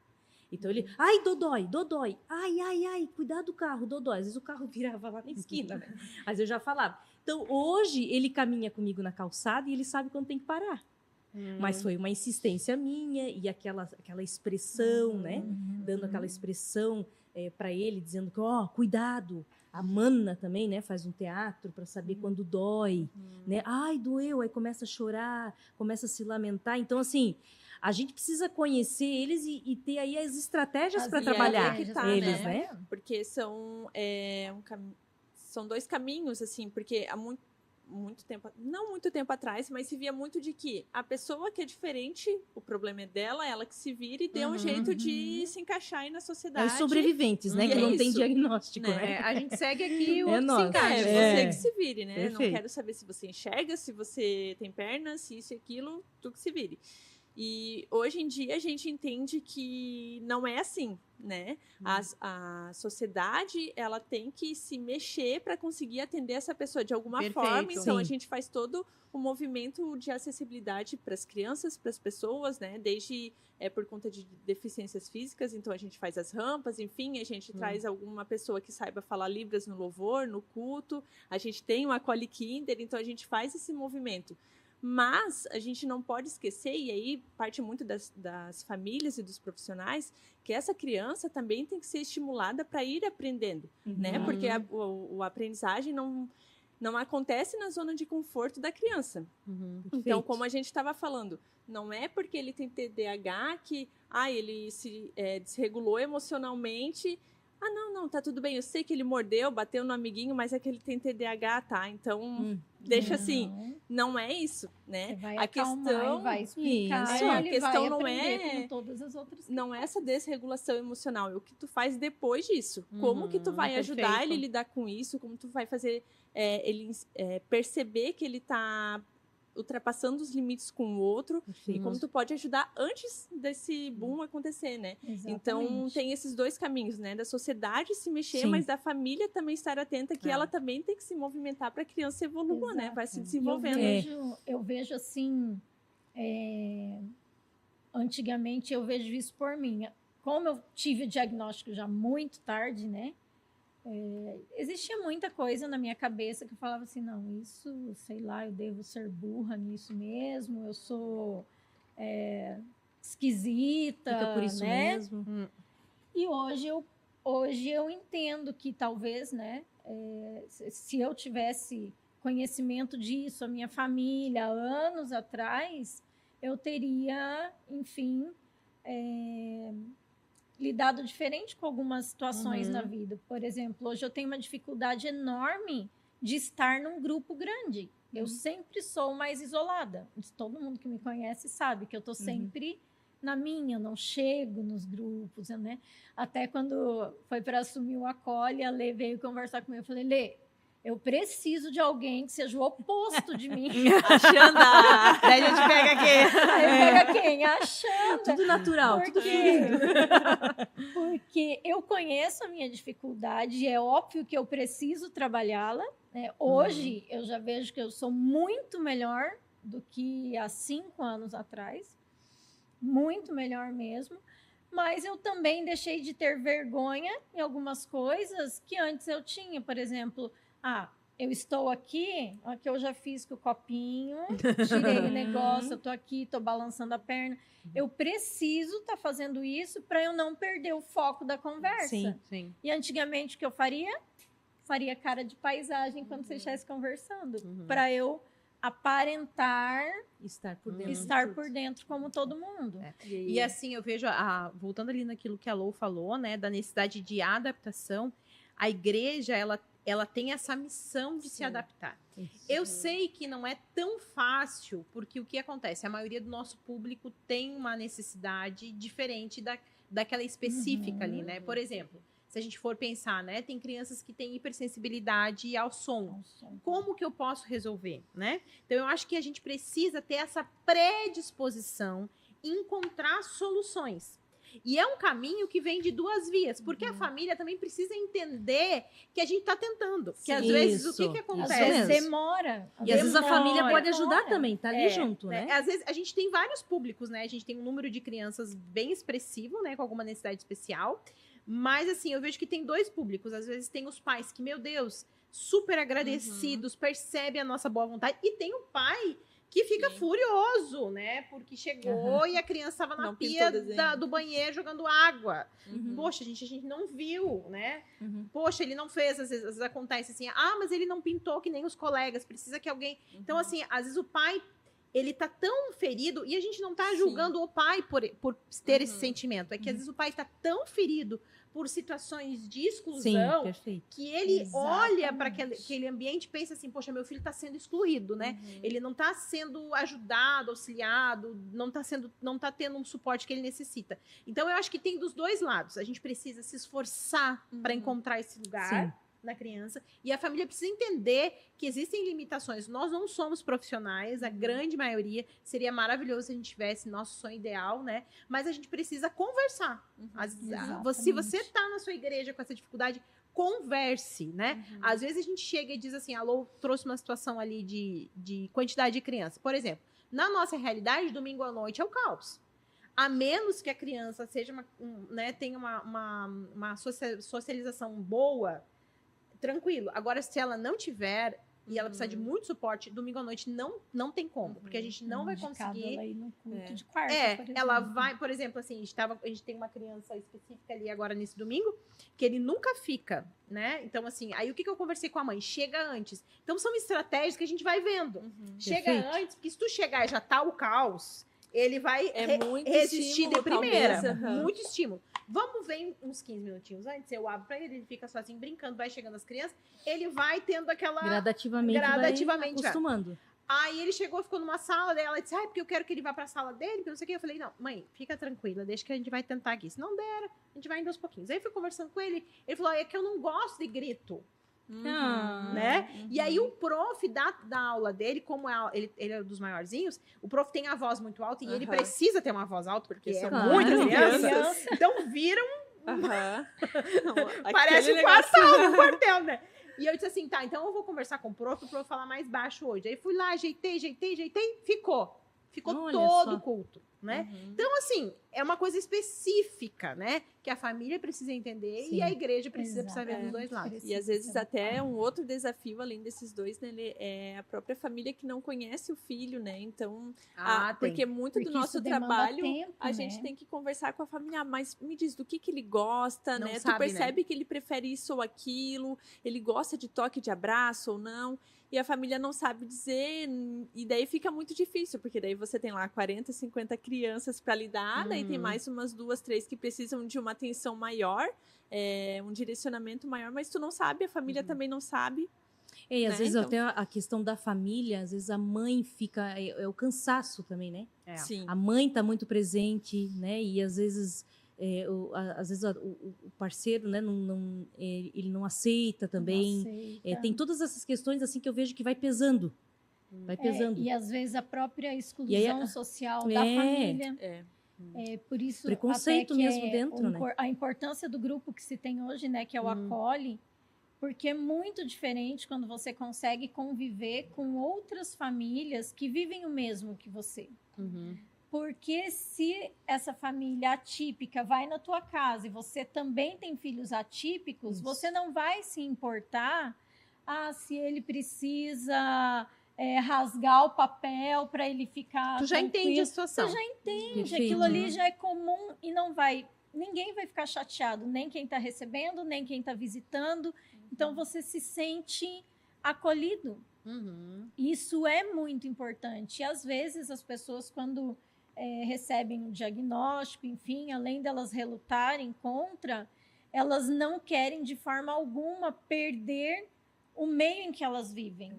Então ele, ai, Dodói, ai, cuidado do carro, Dodói. Às vezes o carro virava lá na esquina, né? Mas eu já falava. Então, hoje, ele caminha comigo na calçada e ele sabe quando tem que parar. Mas foi uma insistência minha e aquela expressão, né? Dando aquela expressão para ele, dizendo que, cuidado, A Mana também, né, faz um teatro para saber quando dói, né? Ai, doeu, aí começa a chorar, começa a se lamentar. Então, assim, a gente precisa conhecer eles e ter aí as estratégias para trabalhar eles, né? Porque são, são dois caminhos, assim, porque há muito tempo, não muito tempo atrás, mas se via muito de que a pessoa que é diferente, o problema é dela, ela que se vira e dê um jeito de se encaixar aí na sociedade. Os sobreviventes, né? Que não tem diagnóstico, né? né? A gente segue aqui o É outro nós. se encaixa. Você que se vire, né? Perfeito. Não quero saber se você enxerga, se você tem pernas, se isso e aquilo, tu que se vire. E hoje em dia a gente entende que não é assim, né? A sociedade, ela tem que se mexer para conseguir atender essa pessoa de alguma forma. Então, a gente faz todo o movimento de acessibilidade para as crianças, para as pessoas, né? Desde por conta de deficiências físicas, então a gente faz as rampas, enfim, a gente traz alguma pessoa que saiba falar Libras no louvor, no culto. A gente tem uma Acolhe Kinder, então a gente faz esse movimento. Mas a gente não pode esquecer, e aí parte muito das famílias e dos profissionais, que essa criança também tem que ser estimulada para ir aprendendo, né? Porque a aprendizagem não acontece na zona de conforto da criança. Então, como a gente estava falando, não é porque ele tem TDAH que ele se desregulou emocionalmente. Não, tá tudo bem, eu sei que ele mordeu, bateu no amiguinho, mas é que ele tem TDAH, tá? Então, deixa assim, não é isso, né? Você vai a questão vai explicar, a questão não como todas as outras não é essa desregulação emocional, é o que tu faz depois disso. Como que tu vai ajudar ele a lidar com isso, como tu vai fazer ele perceber que ele tá ultrapassando os limites com o outro e como tu pode ajudar antes desse boom acontecer, né? Exatamente. Então, tem esses dois caminhos, né? Da sociedade se mexer, mas da família também estar atenta que ela também tem que se movimentar para a criança evoluir, né? Vai se desenvolvendo. Eu vejo assim, antigamente eu vejo isso por mim. Como eu tive o diagnóstico já muito tarde, né? Existia muita coisa na minha cabeça que eu falava assim, não, isso, sei lá, eu devo ser burra nisso mesmo, eu sou esquisita, fica por isso né? mesmo. E hoje eu entendo que talvez, né, se eu tivesse conhecimento disso, a minha família, anos atrás, eu teria, enfim, lidado diferente com algumas situações na vida. Por exemplo, hoje eu tenho uma dificuldade enorme de estar num grupo grande. Eu sempre sou mais isolada. Todo mundo que me conhece sabe que eu estou sempre na minha, não chego nos grupos, né? Até quando foi para assumir o Acolhe, a Lê veio conversar comigo. Eu falei, Lê, eu preciso de alguém que seja o oposto de mim. A Xanda! Daí a gente pega quem? Aí pega quem? A Xanda. Tudo natural, tudo fluido. Porque eu conheço a minha dificuldade e é óbvio que eu preciso trabalhá-la. Né? Hoje, eu já vejo que eu sou muito melhor do que há 5 anos atrás. Muito melhor mesmo. Mas eu também deixei de ter vergonha em algumas coisas que antes eu tinha. Por exemplo, eu estou aqui eu já fiz com o copinho, tirei o negócio, eu estou aqui, estou balançando a perna. Eu preciso estar fazendo isso para eu não perder o foco da conversa. Sim. E antigamente o que eu faria? Faria cara de paisagem quando você estivesse conversando. Para eu aparentar estar por dentro como todo mundo. E assim, eu vejo, voltando ali naquilo que a Lou falou, né, da necessidade de adaptação, a igreja, ela tem essa missão de se adaptar. Eu sei que não é tão fácil, porque o que acontece? A maioria do nosso público tem uma necessidade diferente daquela específica ali, né? Por exemplo, se a gente for pensar, né? Tem crianças que têm hipersensibilidade ao som. Como que eu posso resolver, né? Então, eu acho que a gente precisa ter essa predisposição, encontrar soluções. E é um caminho que vem de 2 vias, porque a família também precisa entender que a gente está tentando. Que às vezes o que acontece? Às vezes demora. E às vezes a família pode ajudar também, tá ali junto, né? Às vezes a gente tem vários públicos, né? A gente tem um número de crianças bem expressivo, né? Com alguma necessidade especial. Mas assim, eu vejo que tem 2 públicos. Às vezes tem os pais que, meu Deus, super agradecidos, percebe a nossa boa vontade. E tem o pai que fica furioso, né? Porque chegou e a criança estava na Não pia pintou desenho. do banheiro jogando água. Uhum. Poxa, a gente não viu, né? Uhum. Poxa, ele não fez, às vezes acontece assim, mas ele não pintou que nem os colegas, precisa que alguém... Então, assim, às vezes o pai, ele tá tão ferido, e a gente não tá Sim. julgando o pai por ter esse Uhum. sentimento, é que às vezes o pai tá tão ferido por situações de Sim, exclusão, perfeito. que ele olha para Exatamente. aquele ambiente e pensa assim, poxa, meu filho está sendo excluído, né? Uhum. Ele não está sendo ajudado, auxiliado, não tá tendo um suporte que ele necessita. Então, eu acho que tem dos dois lados. A gente precisa se esforçar para encontrar esse lugar na criança, e a família precisa entender que existem limitações. Nós não somos profissionais, a grande maioria. Seria maravilhoso se a gente tivesse nosso sonho ideal, né? Mas a gente precisa conversar. Se você tá na sua igreja com essa dificuldade, converse, né? Às vezes a gente chega e diz assim, alô, trouxe uma situação ali de quantidade de criança. Por exemplo, na nossa realidade, domingo à noite é o caos. A menos que a criança seja tenha uma socialização boa, tranquilo. Agora, se ela não tiver e ela precisar de muito suporte, domingo à noite não tem como, porque a gente não vai conseguir. Ela ir no culto de quarta, por exemplo. Ela vai, por exemplo, assim, a gente tem uma criança específica ali agora nesse domingo, que ele nunca fica, né? Então, assim, aí o que eu conversei com a mãe? Chega antes. Então, são estratégias que a gente vai vendo. Chega Perfeito. antes, porque se tu chegar e já tá o caos, ele vai muito resistir de estímulo, primeira. talvez, Muito estímulo. Vamos ver uns 15 minutinhos antes, eu abro pra ele fica sozinho brincando, vai chegando as crianças, ele vai tendo aquela... Gradativamente vai acostumando. Aí ele chegou, ficou numa sala dela, disse, porque eu quero que ele vá pra sala dele, porque não sei o que. Eu falei, não, mãe, fica tranquila, deixa que a gente vai tentar aqui. Se não der, a gente vai indo aos pouquinhos. Aí eu fui conversando com ele, ele falou, é que eu não gosto de grito. Né? E aí o prof da aula dele, como ele é um dos maiorzinhos, o prof tem a voz muito alta e ele precisa ter uma voz alta, porque são muitas muitas crianças. Então viram, Não, parece aquele um quartel, né? E eu disse assim, tá, então eu vou conversar com o prof falar mais baixo hoje. Aí fui lá, ajeitei, ficou Olha todo só. o culto, né? Então, assim, é uma coisa específica, né? Que a família precisa entender e a igreja precisa saber dos dois lados. E às vezes até um outro desafio, além desses dois, né, é a própria família que não conhece o filho, né? Então, porque muito do nosso trabalho, tempo, a gente tem que conversar com a família, mas me diz do que ele gosta, Não né? sabe, Tu percebe que ele prefere isso ou aquilo, ele gosta de toque de abraço ou não, e a família não sabe dizer, e daí fica muito difícil, porque daí você tem lá 40, 50 crianças para lidar, daí tem mais umas 2, 3 que precisam de uma atenção maior, um direcionamento maior, mas tu não sabe, a família também não sabe. E às Né? vezes Então- até a questão da família, às vezes a mãe fica, é o cansaço também, né? Sim. A mãe tá muito presente, né? E às vezes, o parceiro, né? Ele não aceita também. Tem todas essas questões assim que eu vejo que vai pesando. Vai pesando. E às vezes a própria exclusão E aí, social da família. Por isso, Preconceito até que mesmo dentro, né? a importância do grupo que se tem hoje, né? Que é o Acolhe, porque é muito diferente quando você consegue conviver com outras famílias que vivem o mesmo que você. Porque se essa família atípica vai na tua casa e você também tem filhos atípicos, você não vai se importar se ele precisa rasgar o papel para ele ficar Tu já tranquilo. entende a situação. Você já entende, Perfeito, aquilo ali né? já é comum e ninguém vai ficar chateado, nem quem está recebendo, nem quem está visitando. Então você se sente acolhido. Isso é muito importante. E às vezes as pessoas, quando recebem um diagnóstico, enfim, além delas relutarem contra, elas não querem de forma alguma perder o meio em que elas vivem.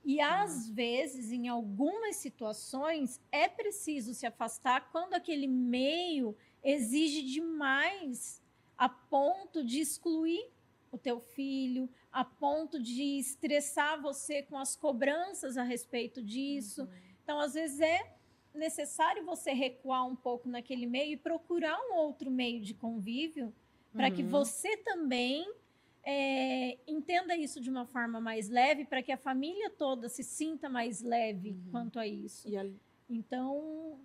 E às vezes, em algumas situações, é preciso se afastar quando aquele meio exige demais a ponto de excluir o teu filho, a ponto de estressar você com as cobranças a respeito disso. Então, às vezes, é necessário você recuar um pouco naquele meio e procurar um outro meio de convívio para que você também entenda isso de uma forma mais leve, para que a família toda se sinta mais leve quanto a isso. Então,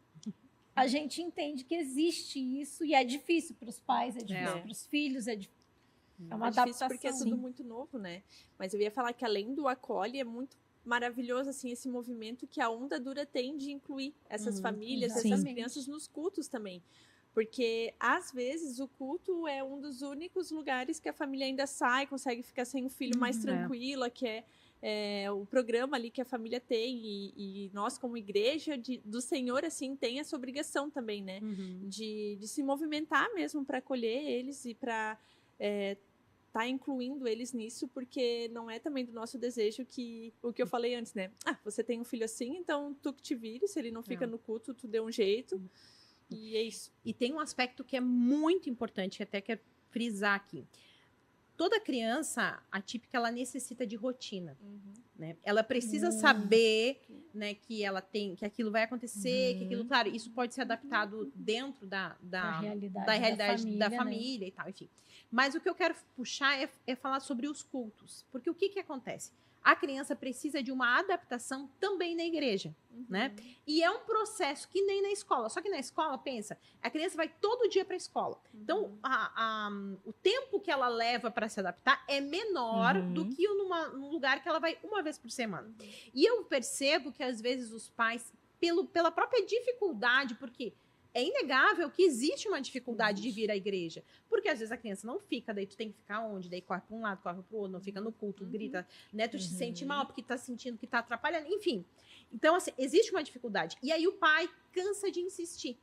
a gente entende que existe isso e é difícil para os pais, é difícil para os filhos, é uma difícil adaptação. porque é tudo muito novo, né? Mas eu ia falar que além do Acolhe, é muito maravilhoso, assim, esse movimento que a Onda Dura tem de incluir essas famílias, essas exatamente. crianças nos cultos também. Porque, às vezes, o culto é um dos únicos lugares que a família ainda sai, consegue ficar sem o filho mais tranquila, que é o programa ali que a família tem. E nós, como igreja do Senhor, assim, tem essa obrigação também, né? De se movimentar mesmo para acolher eles e para tá incluindo eles nisso, porque não é também do nosso desejo que o que eu falei antes, né? Você tem um filho assim, então tu que te vire, se ele não fica no culto, tu dê um jeito. E é isso. E tem um aspecto que é muito importante, que até quero frisar aqui. Toda criança atípica, ela necessita de rotina, né? Ela precisa saber, né, que ela tem, que aquilo vai acontecer, que aquilo, claro, isso pode ser adaptado dentro da realidade da família, né? E tal, enfim. Mas o que eu quero puxar é falar sobre os cultos, porque o que acontece? A criança precisa de uma adaptação também na igreja, né? E é um processo que nem na escola. Só que na escola, pensa, a criança vai todo dia para a escola. Então, o tempo que ela leva para se adaptar é menor do que num lugar que ela vai uma vez por semana. E eu percebo que, às vezes, os pais, pela própria dificuldade, porque é inegável que existe uma dificuldade de vir à igreja. Porque às vezes a criança não fica, daí tu tem que ficar onde? Daí corre para um lado, corre para o outro, não fica no culto, grita, né? Tu te sente mal porque tá sentindo que tá atrapalhando, enfim. Então, assim, existe uma dificuldade. E aí o pai cansa de insistir,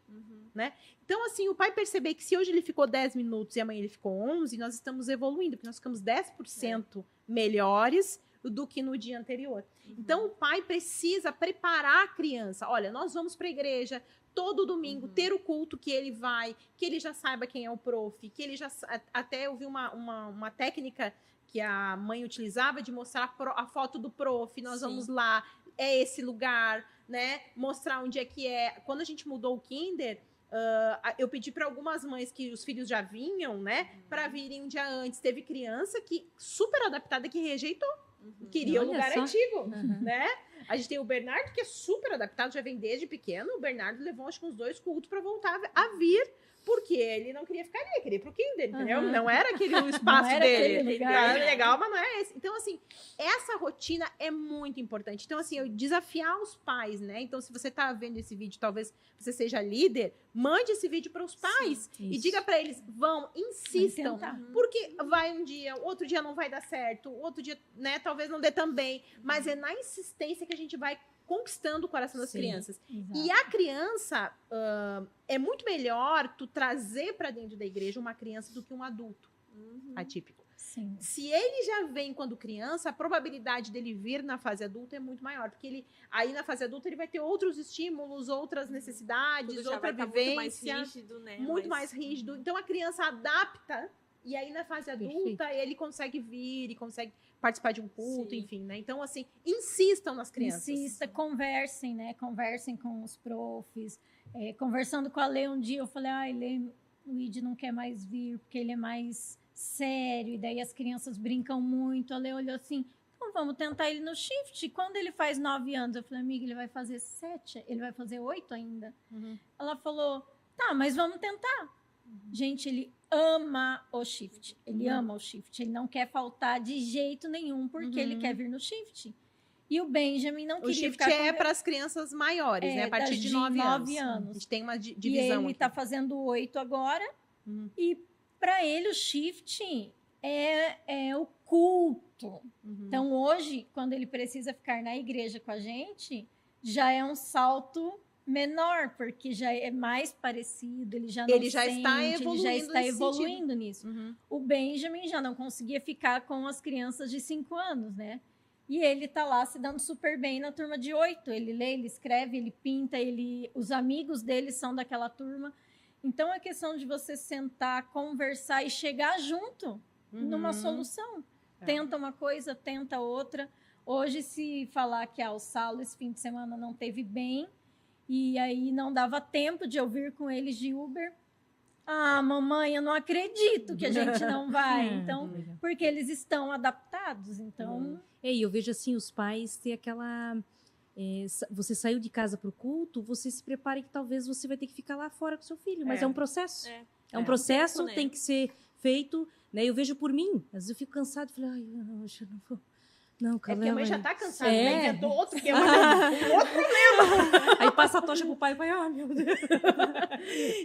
né? Então, assim, o pai perceber que se hoje ele ficou 10 minutos e amanhã ele ficou 11, nós estamos evoluindo, porque nós ficamos 10% melhores do que no dia anterior. Então, o pai precisa preparar a criança. Olha, nós vamos para a igreja todo domingo, ter o culto que ele vai, que ele já saiba quem é o prof, que ele já... Até eu vi uma técnica que a mãe utilizava de mostrar a foto do prof, nós vamos lá, é esse lugar, né? Mostrar onde é que é. Quando a gente mudou o Kinder, eu pedi para algumas mães que os filhos já vinham, né? Para virem um dia antes. Teve criança que, super adaptada, que rejeitou. Queria o lugar antigo, né? A gente tem o Bernardo, que é super adaptado, já vem desde pequeno. O Bernardo levou, acho que uns 2 cultos para voltar a vir, porque ele não queria ficar ali, ele queria ir pro Kinder, entendeu? Não era aquele o espaço dele. Era legal, mas não é esse. Então, assim, essa rotina é muito importante. Então, assim, eu desafiar os pais, né? Então, se você tá vendo esse vídeo, talvez você seja líder, mande esse vídeo para os pais e diga para eles, insistam, porque vai um dia, outro dia não vai dar certo, outro dia, né, talvez não dê também, mas é na insistência que a gente vai conquistando o coração das crianças. Exato. E a criança, é muito melhor tu trazer para dentro da igreja uma criança do que um adulto atípico. Sim. Se ele já vem quando criança, a probabilidade dele vir na fase adulta é muito maior, porque aí na fase adulta ele vai ter outros estímulos, outras necessidades, outra vivência. Muito mais rígido, né? Muito mais rígido. Então a criança adapta, e aí na fase adulta ele consegue vir e consegue participar de um culto, enfim, né? Então, assim, insistam nas crianças. Insista, conversem, né? Conversem com os profs. Conversando com a Lê um dia, eu falei, Lê, o Id não quer mais vir, porque ele é mais sério, e daí as crianças brincam muito. A Lê olhou assim, então vamos tentar ele no shift. Quando ele faz 9 anos, eu falei, amiga, ele vai fazer 7, ele vai fazer 8 ainda. Ela falou, tá, mas vamos tentar. Gente, ele ama o shift. Ele ama o shift. Ele não quer faltar de jeito nenhum, porque ele quer vir no shift. E o Benjamin não queria ficar... O shift é para as crianças maiores, né? A partir de 9 anos. A gente tem uma divisão. E ele está fazendo 8 agora. E para ele o shift é o culto. Então hoje, quando ele precisa ficar na igreja com a gente, já é um salto menor, porque já é mais parecido, ele já está evoluindo nisso. O Benjamin já não conseguia ficar com as crianças de 5 anos, né? E ele está lá se dando super bem na turma de 8. Ele lê, ele escreve, ele pinta, os amigos dele são daquela turma. Então, é questão de você sentar, conversar e chegar junto numa solução. Tenta uma coisa, tenta outra. Hoje, se falar que o Saulo esse fim de semana não teve bem, e aí não dava tempo de eu vir com eles de Uber. Mamãe, eu não acredito que a gente não vai. Então, porque eles estão adaptados. Então... E eu vejo assim, os pais têm aquela... você saiu de casa para o culto, você se prepara que talvez você vai ter que ficar lá fora com seu filho. Mas é um processo. É um processo, tem que ser feito. Né? Eu vejo por mim. Às vezes eu fico cansada e falo, hoje eu não vou. Não, É porque a mãe já tá cansada, É. né? Inventou outro que é outro problema. Aí passa a tocha pro pai, meu Deus.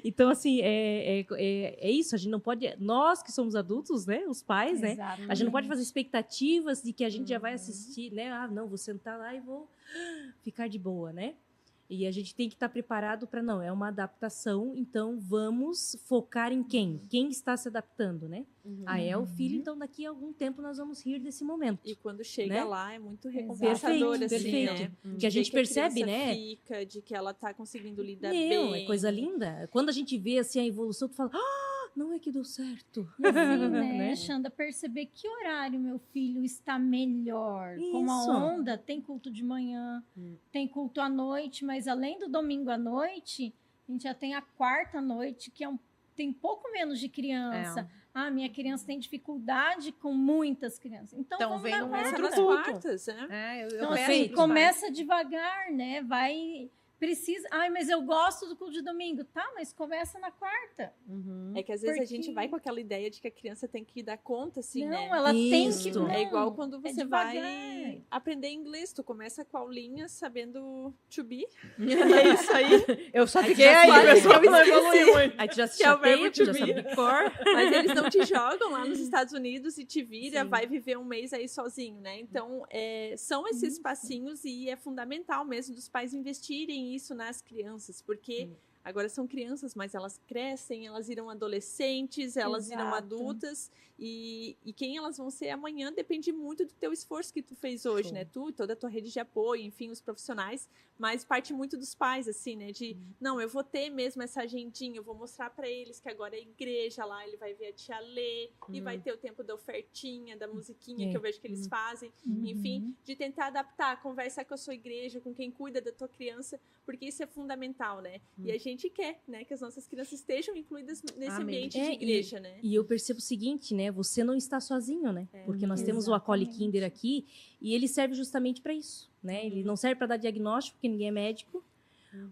Então, assim, é isso, a gente não pode... Nós que somos adultos, né, os pais, né, a gente não pode fazer expectativas de que a gente já vai assistir, né, não, vou sentar lá e vou ficar de boa, né? E a gente tem que estar preparado para, não, é uma adaptação, então vamos focar em quem? Quem está se adaptando, né? É o filho, então daqui a algum tempo nós vamos rir desse momento. E quando chega né? lá é muito recompensador, Perfeito, assim, perfeito. né? Que a gente percebe, criança né? Fica, de que ela tá conseguindo lidar Meu, bem. é coisa linda. Quando a gente vê assim a evolução, tu fala, não é que deu certo. E assim, né, Né? Xanda, perceber que horário meu filho está melhor. Como Isso. a onda, tem culto de manhã, tem culto à noite, mas além do domingo à noite, a gente já tem a quarta noite, que tem pouco menos de criança. Minha criança tem dificuldade com muitas crianças. Então Então, vamos vem na um quarta. Começa nas culto. quartas, né? Eu Então, peço assim, pros começa devagar, né? Precisa. Mas eu gosto do culto de domingo. Tá, mas começa na quarta. É que às vezes a Porque- gente vai com aquela ideia de que a criança tem que dar conta, assim, não, né? ela tem Isso. que. Não, É igual quando você vai devagar. aprender inglês. Tu começa com a aulinha sabendo to be. E é isso aí. Eu só Aí fiquei já aí, sabe, pessoal, eu não esqueci. evolui muito. Aí tu já se Que é o chateia, verbo tu to já sabe be. de cor. Mas eles não te jogam lá nos Estados Unidos e te vira, Sim. vai viver um mês aí sozinho, né? Então, são esses passinhos e é fundamental mesmo dos pais investirem isso nas crianças, porque agora são crianças, mas elas crescem, elas irão adolescentes, elas irão Exato. adultas e quem elas vão ser amanhã depende muito do teu esforço que tu fez hoje, Show. né? Tu, toda a tua rede de apoio, enfim, os profissionais, mas parte muito dos pais, assim, né? De, não, eu vou ter mesmo essa agendinha, eu vou mostrar para eles que agora é igreja lá, ele vai ver a tia ler e vai ter o tempo da ofertinha, da musiquinha que eu vejo que eles fazem, enfim, de tentar adaptar, conversar com a sua igreja, com quem cuida da tua criança, porque isso é fundamental, né? E a gente quer, né, que as nossas crianças estejam incluídas nesse Amém. ambiente de igreja, né? E eu percebo o seguinte, né? Você não está sozinho, né? Porque nós temos o Acolhe Exatamente. Kinder aqui e ele serve justamente para isso, né? Ele não serve para dar diagnóstico, porque ninguém é médico,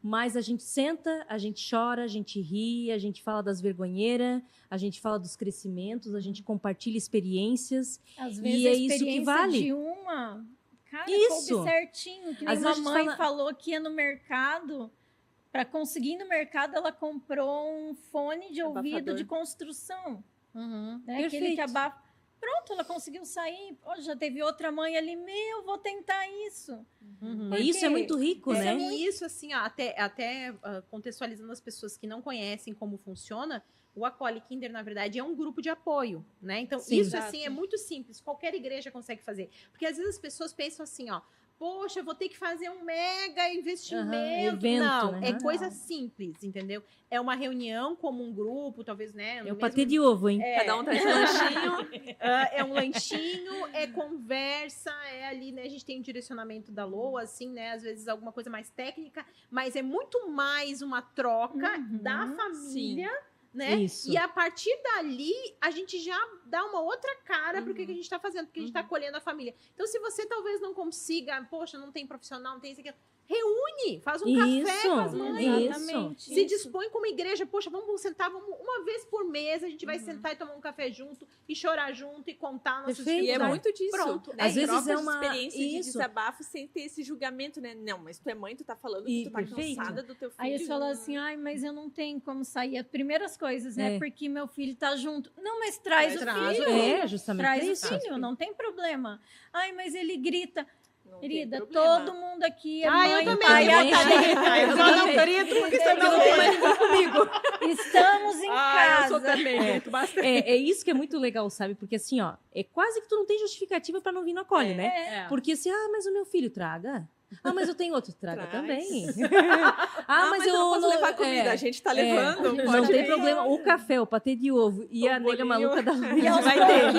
mas a gente senta, a gente chora, a gente ri, a gente fala das vergonheiras, a gente fala dos crescimentos, a gente compartilha experiências. Às E vezes é a isso que experiência vale. de uma, cara, Isso. coube certinho. Que nem Às uma vezes mãe fala- falou que ia no mercado, para conseguir ir no mercado, ela comprou um fone de ouvido Abafador. de construção. Né? Perfeito. Aquele que abafa. Pronto, ela conseguiu sair. Pô, já teve outra mãe ali, vou tentar isso. Isso é muito rico, né? E isso, assim, ó, até contextualizando as pessoas que não conhecem como funciona, o Acolhe Kinder, na verdade, é um grupo de apoio, né? Então, Sim. isso, Exato. assim, é muito simples. Qualquer igreja consegue fazer. Porque, às vezes, as pessoas pensam assim, ó, poxa, eu vou ter que fazer um mega investimento. evento, Não, né? é coisa simples, entendeu? É uma reunião como um grupo, talvez, né? É no o mesmo- patê de ovo, hein? Cada um traz um lanchinho. É um lanchinho, é conversa, é ali, né? A gente tem um direcionamento da LOA, assim, né? Às vezes alguma coisa mais técnica, mas é muito mais uma troca da família, né? Isso. E a partir dali, a gente já dá uma outra cara pro que a gente tá fazendo, porque a gente tá acolhendo a família. Então, se você talvez não consiga, poxa, não tem profissional, não tem isso aqui, reúne, faz um café com as mães. Exatamente. Se dispõe como igreja, poxa, vamos sentar, vamos uma vez por mês, a gente vai sentar e tomar um café junto, e chorar junto, e contar nossas Perfeito. E é dificuldades. muito disso. Pronto. Né? Às vezes Trocas é de uma- experiência de isso. desabafo sem ter esse julgamento, né? Não, mas tu é mãe, tu tá falando E que tu tá perfeito. cansada do teu filho. Aí eles falam assim, mas eu não tenho como sair. As primeiras coisas, né? É. Porque meu filho tá junto. Não, mas traz o Traz filho. É, justamente Traz o isso. filho, não tem problema. Mas ele grita. Não tem Querida, problema. todo mundo aqui é Eu mãe, também, pai, eu avó. também. Eu só não grito porque você não tem comigo. Estamos em casa. também, grito bastante. É isso que é muito legal, sabe? Porque assim, ó, é quase que tu não tem justificativa pra não vir no Acolhe, né? Porque assim, mas o meu filho traga. Mas eu tenho outro, traga Traz. também. Mas eu não posso levar comida, a gente tá levando. Não pode tem vir. problema. O café, o patê de ovo e O a nega bolinho. maluca da E aos vai ter.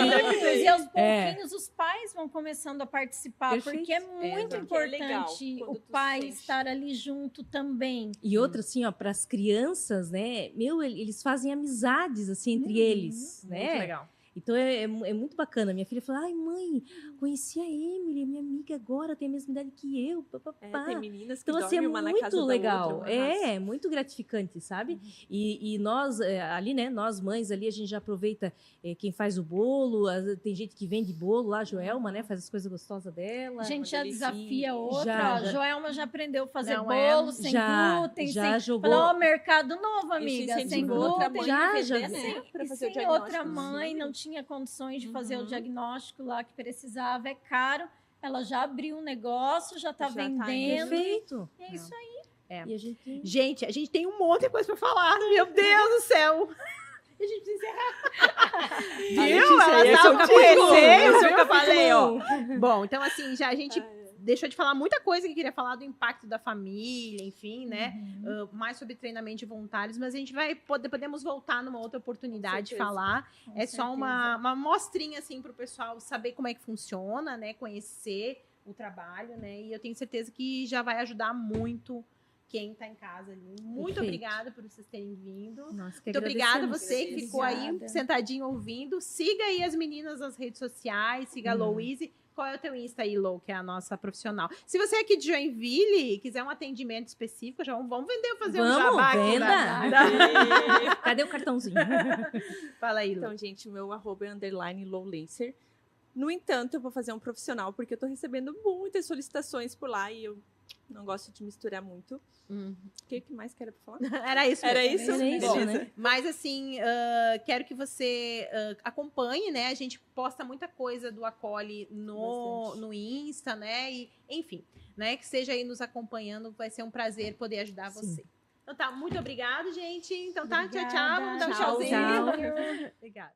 pouquinhos, os pais vão começando a participar, Perfeito. porque é muito exato. Que é legal importante quando o tu pai sente. estar ali junto também. E outra, assim, ó, para as crianças, né? Eles fazem amizades, assim, entre eles, né? Muito legal. Então é muito bacana. Minha filha falou: ai, mãe, conheci a Emily, minha amiga agora, tem a mesma idade que eu. Tem meninas que então, assim, é dormem uma na casa muito legal. da outra. É muito gratificante, sabe? E nós, ali, né, nós mães ali, a gente já aproveita quem faz o bolo, tem gente que vende bolo lá, a Joelma, né, faz as coisas gostosas dela. A gente já delícia. desafia outra. Já. A Joelma já aprendeu a fazer Não bolo sem glúten, já sem... jogou. Falou, ó, mercado novo, amiga, sem incentivou outra glúten. mãe Já, a já, vender, né? Pra E fazer o sem diagnóstico. outra mãe não tinha condições de fazer o Uhum. diagnóstico lá que precisava, é caro. Ela já abriu um negócio, já está Já tá vendendo. Perfeito. E é isso aí. E a gente... Gente, a gente tem um monte de coisa pra falar. Meu Deus do céu. A gente precisa encerrar. Viu? Ela esse é tá o com capítulo receio, um, viu que eu falei, ó. Bom, então assim, já a gente deixou de falar muita coisa que queria falar do impacto da família, enfim, né? Mais sobre treinamento de voluntários, mas a gente vai podemos voltar numa outra oportunidade de falar. Com É só certeza. uma mostrinha assim para o pessoal saber como é que funciona, né? Conhecer o trabalho, né? E eu tenho certeza que já vai ajudar muito quem está em casa ali. Muito Perfeito. obrigada por vocês terem vindo. Nós que Muito obrigada a agradecemos. você que ficou aí Obrigada. sentadinho ouvindo. Siga aí as meninas nas redes sociais, siga a Louise. Qual é o teu Insta aí, Lou, que é a nossa profissional? Se você é aqui de Joinville, quiser um atendimento específico, já vamos vender, fazer um jabá aqui. Venda! Cadê o cartãozinho? Fala aí, Lou. Então, gente, o meu @é _lowlancer. No entanto, eu vou fazer um profissional, porque eu tô recebendo muitas solicitações por lá e eu não gosto de misturar muito. O que mais que era pra falar? Era isso. Era mesmo. isso? Era isso, Bom, né? Mas assim, quero que você acompanhe, né? A gente posta muita coisa do Acolhe no Insta, né? E, enfim, né? Que seja aí nos acompanhando, vai ser um prazer poder ajudar você. Então tá, muito obrigada, gente. Então tá, tchau, tchau. Vamos dar um Obrigada. tchauzinho. Tchau. Obrigada.